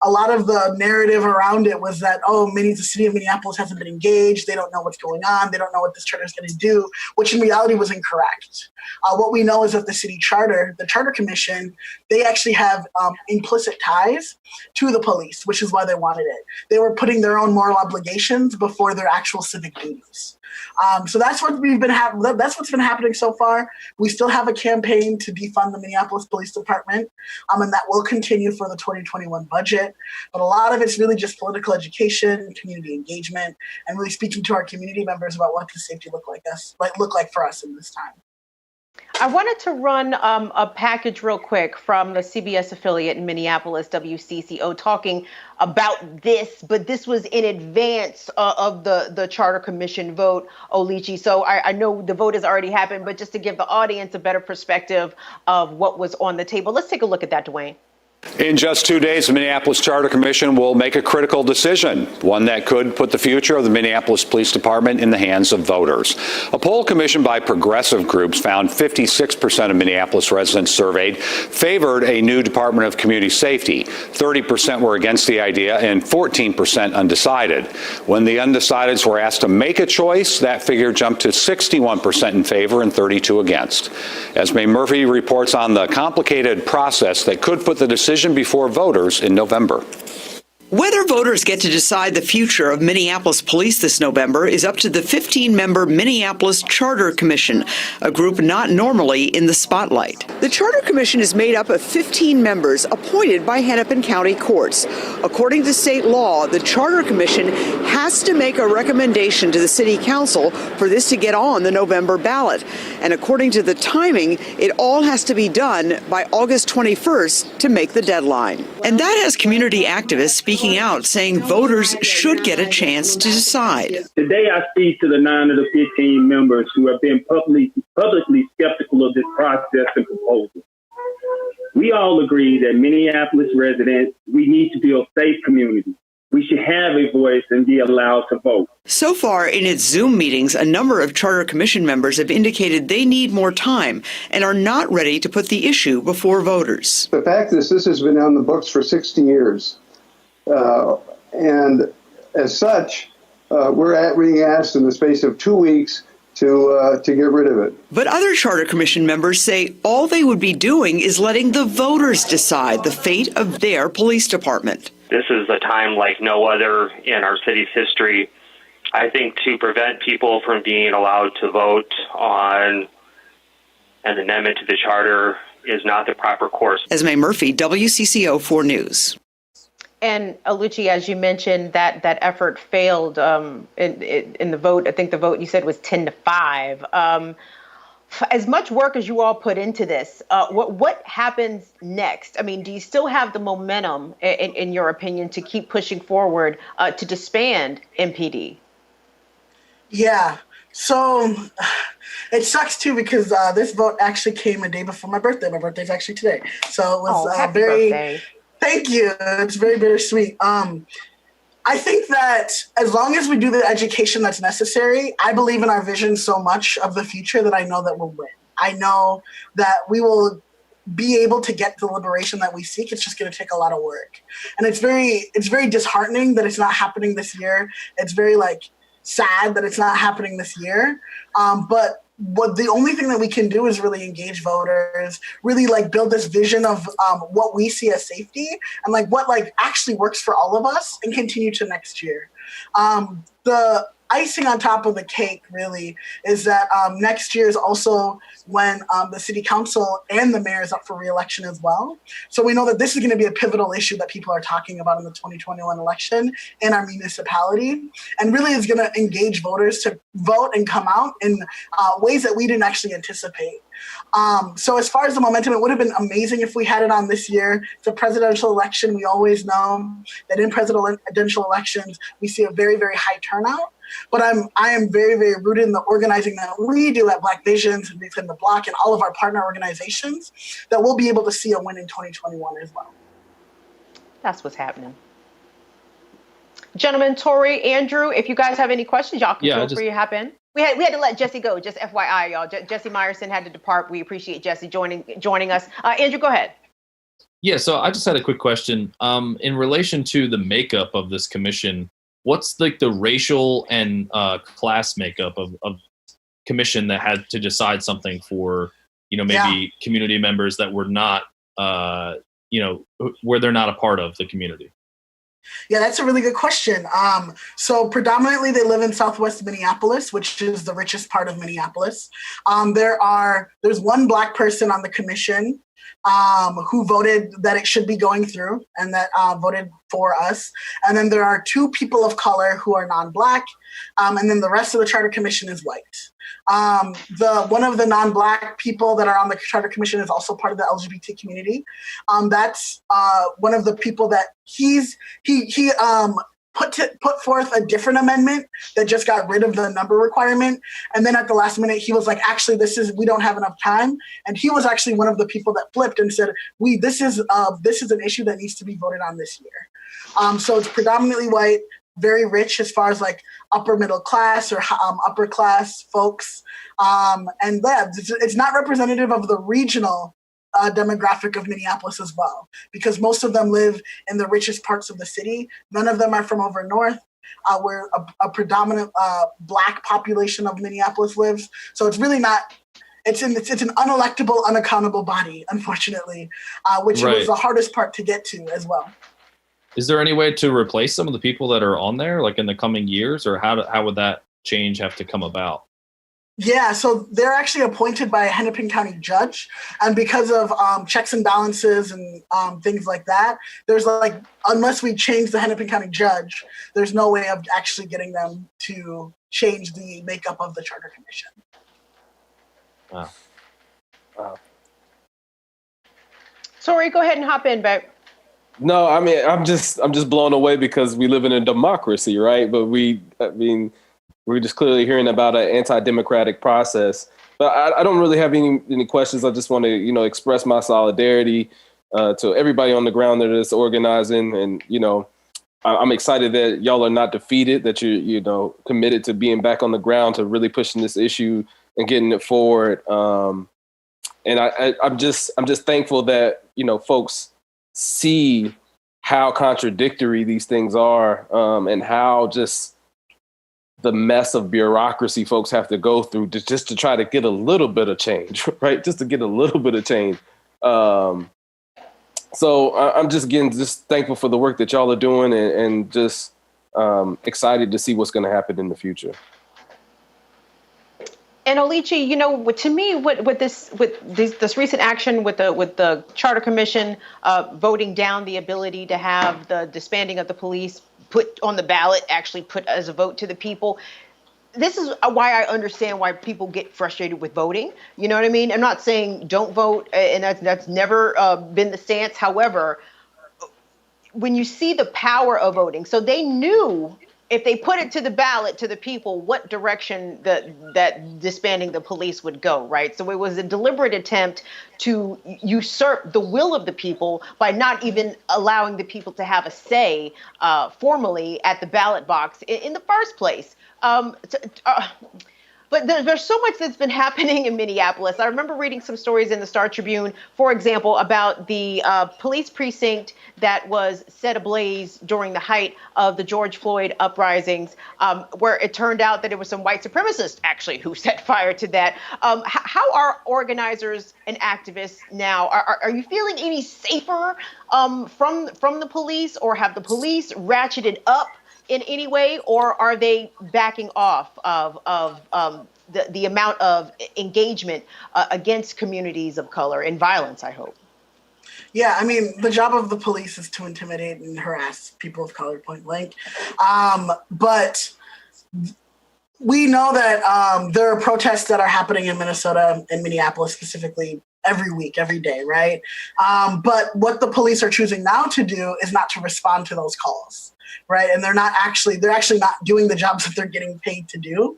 a lot of the narrative around it was that, the city of Minneapolis hasn't been engaged. They don't know what's going on. They don't know what this charter is going to do, which in reality was incorrect. What we know is that the city charter, the charter commission, they actually have implicit ties to the police, which is why they wanted it. They were putting their own moral obligations before their actual civic duties. So that's what that's what's been happening so far. We still have a campaign to defund the Minneapolis Police Department, and that will continue for the 2021 budget. But a lot of it's really just political education, community engagement, and really speaking to our community members about what does safety look like for us in this time. I wanted to run a package real quick from the CBS affiliate in Minneapolis, WCCO, talking about this, but this was in advance of the Charter Commission vote, Oluchi. So I know the vote has already happened, but just to give the audience a better perspective of what was on the table, let's take a look at that, Dwayne. In just 2 days, the Minneapolis Charter Commission will make a critical decision, one that could put the future of the Minneapolis Police Department in the hands of voters. A poll commissioned by progressive groups found 56% of Minneapolis residents surveyed favored a new Department of Community Safety. 30% were against the idea and 14% undecided. When the undecideds were asked to make a choice, that figure jumped to 61% in favor and 32% against. Esme Murphy reports on the complicated process that could put the decision before voters in November. Whether voters get to decide the future of Minneapolis police this November is up to the 15-member Minneapolis Charter Commission, a group not normally in the spotlight. The Charter Commission is made up of 15 members appointed by Hennepin County courts. According to state law, the Charter Commission has to make a recommendation to the City Council for this to get on the November ballot. And according to the timing, it all has to be done by August 21st to make the deadline. And that has community activists speaking out, saying voters should get a chance to decide. Today, I speak to the 9 of the 15 members who have been publicly skeptical of this process and proposal. We all agree that Minneapolis residents, we need to build safe communities. We should have a voice and be allowed to vote. So far, in its Zoom meetings, a number of Charter Commission members have indicated they need more time and are not ready to put the issue before voters. The fact is, this has been on the books for 60 years. And as such, we're being asked in the space of 2 weeks to get rid of it. But other Charter Commission members say all they would be doing is letting the voters decide the fate of their police department. This is a time like no other in our city's history. I think to prevent people from being allowed to vote on an amendment to the charter is not the proper course. Esme Murphy, WCCO 4 News. And Oluchi, as you mentioned, that effort failed in the vote. I think the vote you said was 10-5. As much work as you all put into this, what happens next? I mean, do you still have the momentum, in your opinion, to keep pushing forward to disband MPD? Yeah. So it sucks too because this vote actually came a day before my birthday. My birthday's actually today, so it was happy very. Birthday. Thank you. It's very bittersweet. I think that as long as we do the education that's necessary, I believe in our vision so much of the future that I know that we'll win. I know that we will be able to get the liberation that we seek. It's just going to take a lot of work. And it's very disheartening that it's not happening this year. It's very sad that it's not happening this year. But the only thing that we can do is really engage voters, really build this vision of what we see as safety and what actually works for all of us and continue to next year. The icing on top of the cake really is that next year is also when the city council and the mayor is up for re-election as well. So we know that this is going to be a pivotal issue that people are talking about in the 2021 election in our municipality, and really is going to engage voters to vote and come out in ways that we didn't actually anticipate. So as far as the momentum, it would have been amazing if we had it on this year. It's a presidential election. We always know that in presidential elections, we see a very, very high turnout. But I am very, very rooted in the organizing that we do at Black Visions and Within the Block and all of our partner organizations that we'll be able to see a win in 2021 as well. That's what's happening. Gentlemen, Taure, Andrew, if you guys have any questions, y'all can feel free to hop in. We had to let Jesse go, just FYI, y'all. Jesse Myerson had to depart. We appreciate Jesse joining us. Andrew, go ahead. Yeah, so I just had a quick question. In relation to the makeup of this commission, what's the racial and class makeup of commission that had to decide something for, maybe community members that were not, where they're not a part of the community? Yeah, that's a really good question. So predominantly they live in Southwest Minneapolis, which is the richest part of Minneapolis. There's one Black person on the commission who voted that it should be going through and that voted for us. And then there are two people of color who are non-Black. And then the rest of the Charter Commission is white. One of the non-Black people that are on the Charter Commission is also part of the LGBT community. That's one of the people that he put forth a different amendment that just got rid of the number requirement. And then at the last minute, he was like, actually, we don't have enough time. And he was actually one of the people that flipped and said, this is an issue that needs to be voted on this year. So it's predominantly white, very rich as far as upper middle class or upper class folks. And it's not representative of the regional demographic of Minneapolis as well, because most of them live in the richest parts of the city. None of them are from over north, where a predominant Black population of Minneapolis lives. So it's really not. It's an unelectable, unaccountable body, unfortunately, which was the hardest part to get to as well. Is there any way to replace some of the people that are on there, in the coming years, or how would that change have to come about? Yeah, so they're actually appointed by a Hennepin County judge, and because of checks and balances and things like that, there's unless we change the Hennepin County judge, there's no way of actually getting them to change the makeup of the Charter Commission. Wow. Sorry, go ahead and hop in, babe. No, I mean, I'm just blown away because we live in a democracy, right? But we're just clearly hearing about an anti-democratic process. But I don't really have any questions. I just want to, express my solidarity to everybody on the ground that is organizing. And, I'm excited that y'all are not defeated, that you're, committed to being back on the ground, to really pushing this issue and getting it forward. And I'm just thankful that, folks see how contradictory these things are, and how just the mess of bureaucracy folks have to go through just to try to get a little bit of change, right? Just to get a little bit of change. So I'm just thankful for the work that y'all are doing, and just excited to see what's going to happen in the future. And Oluchi, to me, with this recent action with the Charter Commission voting down the ability to have the disbanding of the police put on the ballot, actually put as a vote to the people. This is why I understand why people get frustrated with voting. You know what I mean? I'm not saying don't vote, and that's never been the stance. However, when you see the power of voting, so they knew if they put it to the ballot to the people, what direction that disbanding the police would go, right? So it was a deliberate attempt to usurp the will of the people by not even allowing the people to have a say formally at the ballot box in the first place. But there's so much that's been happening in Minneapolis. I remember reading some stories in the Star Tribune, for example, about the police precinct that was set ablaze during the height of the George Floyd uprisings, where it turned out that it was some white supremacists actually who set fire to that. How are organizers and activists now? Are you feeling any safer from the police, or have the police ratcheted up in any way, or are they backing off of the amount of engagement against communities of color and violence, I hope? Yeah, I mean, the job of the police is to intimidate and harass people of color, point blank. But we know that there are protests that are happening in Minnesota and Minneapolis specifically every week, every day, right? But what the police are choosing now to do is not to respond to those calls. Right. And they're actually not doing the jobs that they're getting paid to do.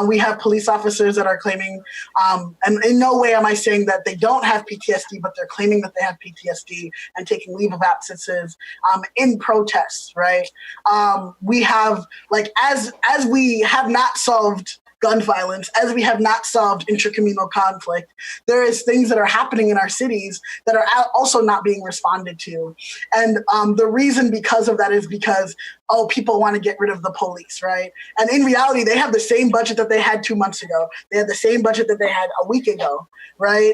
We have police officers that are claiming, and in no way am I saying that they don't have PTSD, but they're claiming that they have PTSD and taking leave of absences in protests. Right. We have, like, as we have not solved gun violence, as we have not solved intercommunal conflict, there is things that are happening in our cities that are also not being responded to. And the reason because of that is because, people want to get rid of the police, right? And in reality, they have the same budget that they had 2 months ago. They had the same budget that they had a week ago, right?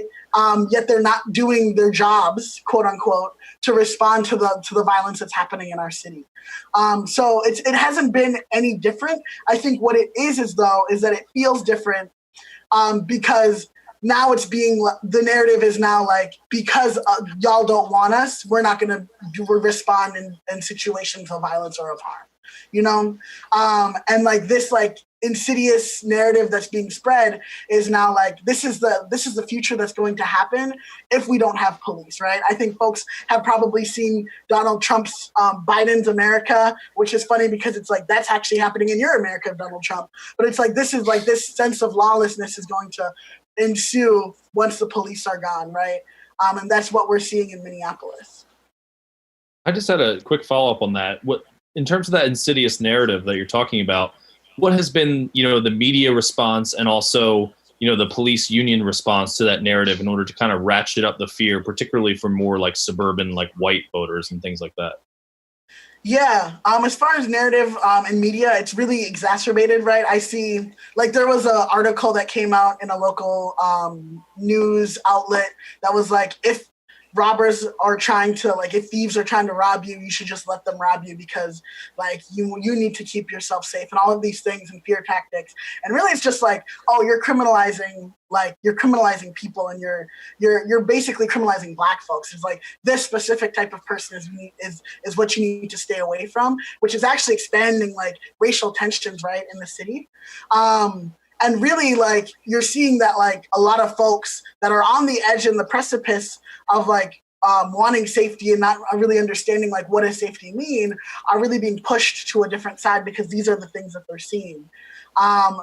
Yet they're not doing their jobs, quote unquote, to respond to the violence that's happening in our city. So it hasn't been any different. I think what it is that it feels different because now the narrative is now like, because y'all don't want us, we're not going to respond in situations of violence or of harm, and like this, like, insidious narrative that's being spread is now like, this is the future that's going to happen if we don't have police, right? I think folks have probably seen Donald Trump's Biden's America, which is funny because it's like, that's actually happening in your America, Donald Trump. But it's like, this sense of lawlessness is going to ensue once the police are gone, right? And that's what we're seeing in Minneapolis. I just had a quick follow-up on that. In terms of that insidious narrative that you're talking about, what has been, the media response and also, the police union response to that narrative in order to kind of ratchet up the fear, particularly for more like suburban, like white voters and things like that? Yeah. As far as narrative and media, it's really exacerbated, right? I see, like, there was an article that came out in a local news outlet that was like, if robbers are trying to, like, if thieves are trying to rob you, you should just let them rob you because, like, you need to keep yourself safe and all of these things and fear tactics. And really it's just like, you're criminalizing people, and you're basically criminalizing Black folks. It's like, this specific type of person is what you need to stay away from, which is actually expanding, like, racial tensions, right, in the city. And really, like, you're seeing that, like, a lot of folks that are on the edge and the precipice of, like, wanting safety and not really understanding, like, what does safety mean, are really being pushed to a different side because these are the things that they're seeing.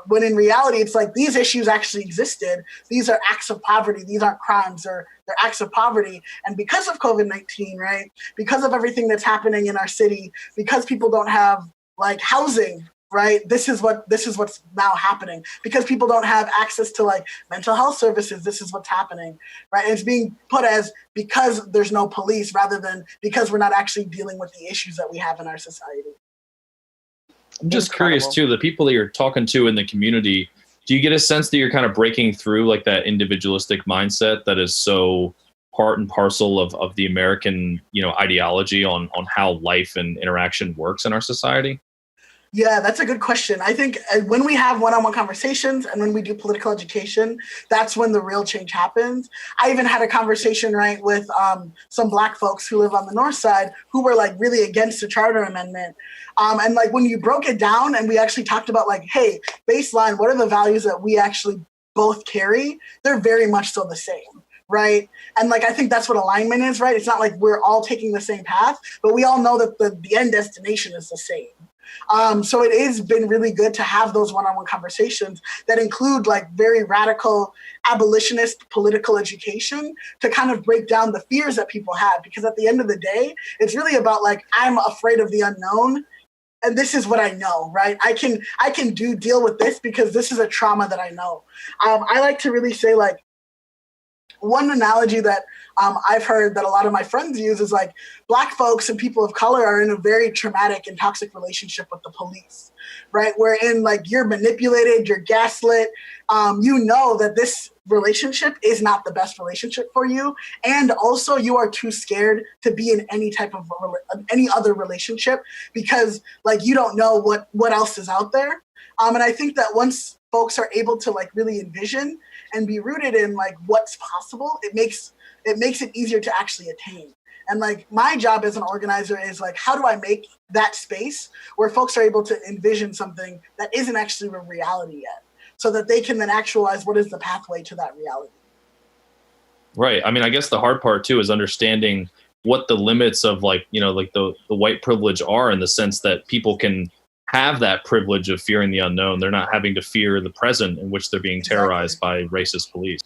When in reality, it's like, these issues actually existed. These are acts of poverty. These aren't crimes. They're acts of poverty. And because of COVID-19, right, because of everything that's happening in our city, because people don't have, like, housing, right? This is what's now happening. Because people don't have access to, like, mental health services, this is what's happening, right? And it's being put as because there's no police rather than because we're not actually dealing with the issues that we have in our society. I'm just curious too, the people that you're talking to in the community, do you get a sense that you're kind of breaking through, like, that individualistic mindset that is so part and parcel of the American, ideology on how life and interaction works in our society? Yeah, that's a good question. I think when we have one-on-one conversations and when we do political education, that's when the real change happens. I even had a conversation, right, with some Black folks who live on the North Side who were like really against the charter amendment. And like when you broke it down and we actually talked about like, hey, baseline, what are the values that we actually both carry? They're very much still the same. Right. And like, I think that's what alignment is, right? It's not like we're all taking the same path, but we all know that the end destination is the same. So it has been really good to have those one-on-one conversations that include like very radical abolitionist political education to kind of break down the fears that people have. Because at the end of the day, it's really about like, I'm afraid of the unknown. And this is what I know, right? I can deal with this because this is a trauma that I know. I like to really say like, one analogy that I've heard that a lot of my friends use is like Black folks and people of color are in a very traumatic and toxic relationship with the police, right? Wherein like you're manipulated, you're gaslit, you know that this relationship is not the best relationship for you. And also you are too scared to be in any type of any other relationship because like you don't know what else is out there. And I think that once folks are able to like really envision and be rooted in like what's possible, it makes it easier to actually attain. And like my job as an organizer is like, how do I make that space where folks are able to envision something that isn't actually a reality yet, so that they can then actualize what is the pathway to that reality. Right. I mean, I guess the hard part too is understanding what the limits of like, you know, like the white privilege are, in the sense that people can have that privilege of fearing the unknown. They're not having to fear the present in which they're being terrorized by racist police.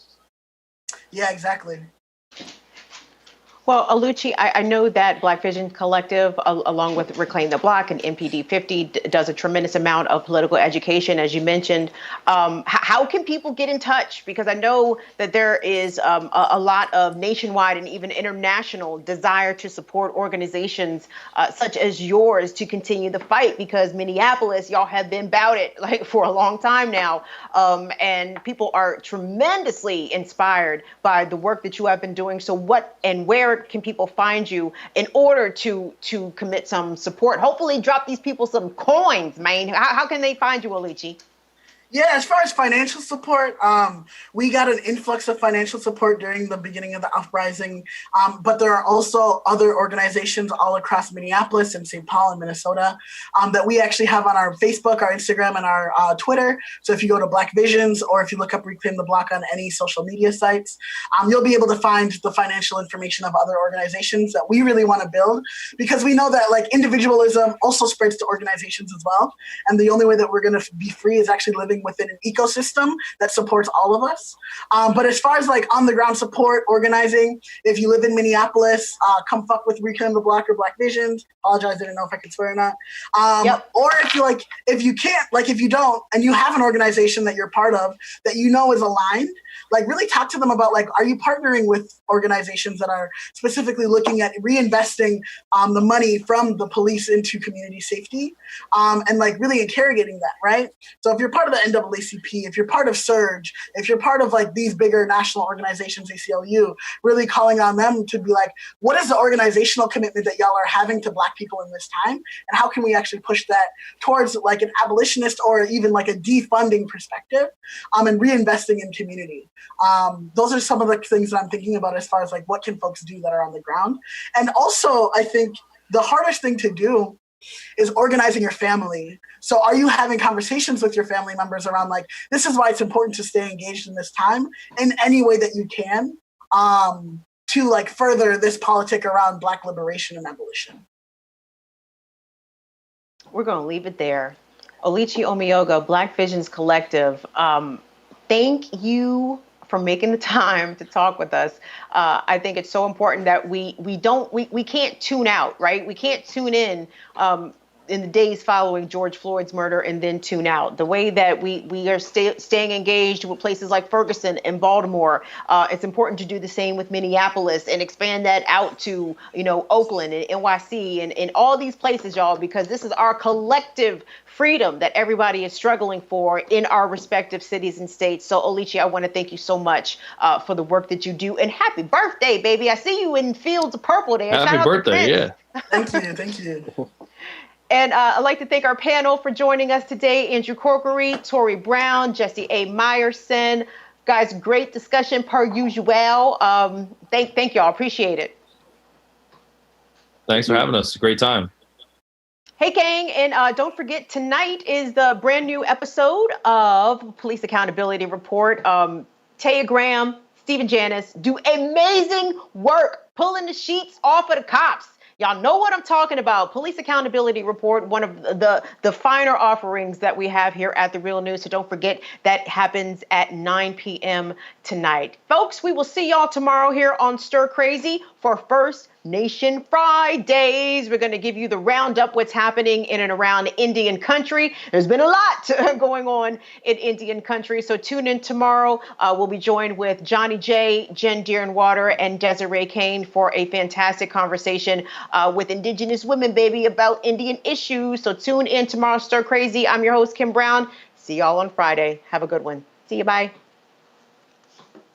Yeah, exactly. Well, Oluchi, I know that Black Vision Collective, along with Reclaim the Block and MPD 50, does a tremendous amount of political education, as you mentioned. How can people get in touch? Because I know that there is a lot of nationwide and even international desire to support organizations such as yours to continue the fight, because Minneapolis, y'all have been about it like for a long time now. And people are tremendously inspired by the work that you have been doing. So what and where can people find you in order to commit some support? Hopefully drop these people some coins, man. How can they find you, Oluchi? Yeah, as far as financial support, we got an influx of financial support during the beginning of the uprising, but there are also other organizations all across Minneapolis and St. Paul and Minnesota that we actually have on our Facebook, our Instagram, and our Twitter. So if you go to Black Visions or if you look up Reclaim the Block on any social media sites, you'll be able to find the financial information of other organizations that we really want to build, because we know that like individualism also spreads to organizations as well. And the only way that we're going to be free is actually living within an ecosystem that supports all of us. But as far as like on the ground support, organizing, if you live in Minneapolis, come fuck with Reclaim the Block or Black Visions. Apologize, I didn't know if I could swear or not. Or if you don't, and you have an organization that you're part of that you know is aligned, like really talk to them about like, are you partnering with organizations that are specifically looking at reinvesting the money from the police into community safety, and like really interrogating that, right? So if you're part of the NAACP, if you're part of SURGE, if you're part of like these bigger national organizations, ACLU, really calling on them to be like, what is the organizational commitment that y'all are having to Black people in this time? And how can we actually push that towards like an abolitionist or even like a defunding perspective, and reinvesting in community? Those are some of the things that I'm thinking about as far as like what can folks do that are on the ground. And also, I think the hardest thing to do is organizing your family. So are you having conversations with your family members around like, this is why it's important to stay engaged in this time in any way that you can, to like further this politic around Black liberation and abolition? We're going to leave it there. Oluchi Omeoga, Black Visions Collective, thank you for making the time to talk with us. I think it's so important that we can't tune out, right? We can't tune in the days following George Floyd's murder and then tune out. The way that we are staying engaged with places like Ferguson and Baltimore, it's important to do the same with Minneapolis and expand that out to, Oakland and NYC and all these places, y'all, because this is our collective freedom that everybody is struggling for in our respective cities and states. So Oluchi, I want to thank you so much for the work that you do, and happy birthday, baby. I see you in Fields of Purple there. Happy birthday, yeah. Thank you. And I'd like to thank our panel for joining us today. Andrew Corkery, Taure Brown, Jesse Myerson. Guys, great discussion per usual. Thank y'all. Appreciate it. Thanks for having us. Great time. Hey, gang, and don't forget, tonight is the brand new episode of Police Accountability Report. Taya Graham, Stephen Janis do amazing work pulling the sheets off of the cops. Y'all know what I'm talking about. Police Accountability Report, one of the finer offerings that we have here at The Real News. So don't forget, that happens at 9 p.m. tonight. Folks, we will see y'all tomorrow here on Stir Crazy for First Nation Fridays. We're going to give you the roundup, what's happening in and around Indian country. There's been a lot going on in Indian country. So tune in tomorrow. We'll be joined with Johnny J, Jen Deerenwater, and Desiree Kane for a fantastic conversation with Indigenous women, baby, about Indian issues. So tune in tomorrow, Stir Crazy. I'm your host, Kim Brown. See y'all on Friday. Have a good one. See you. Bye.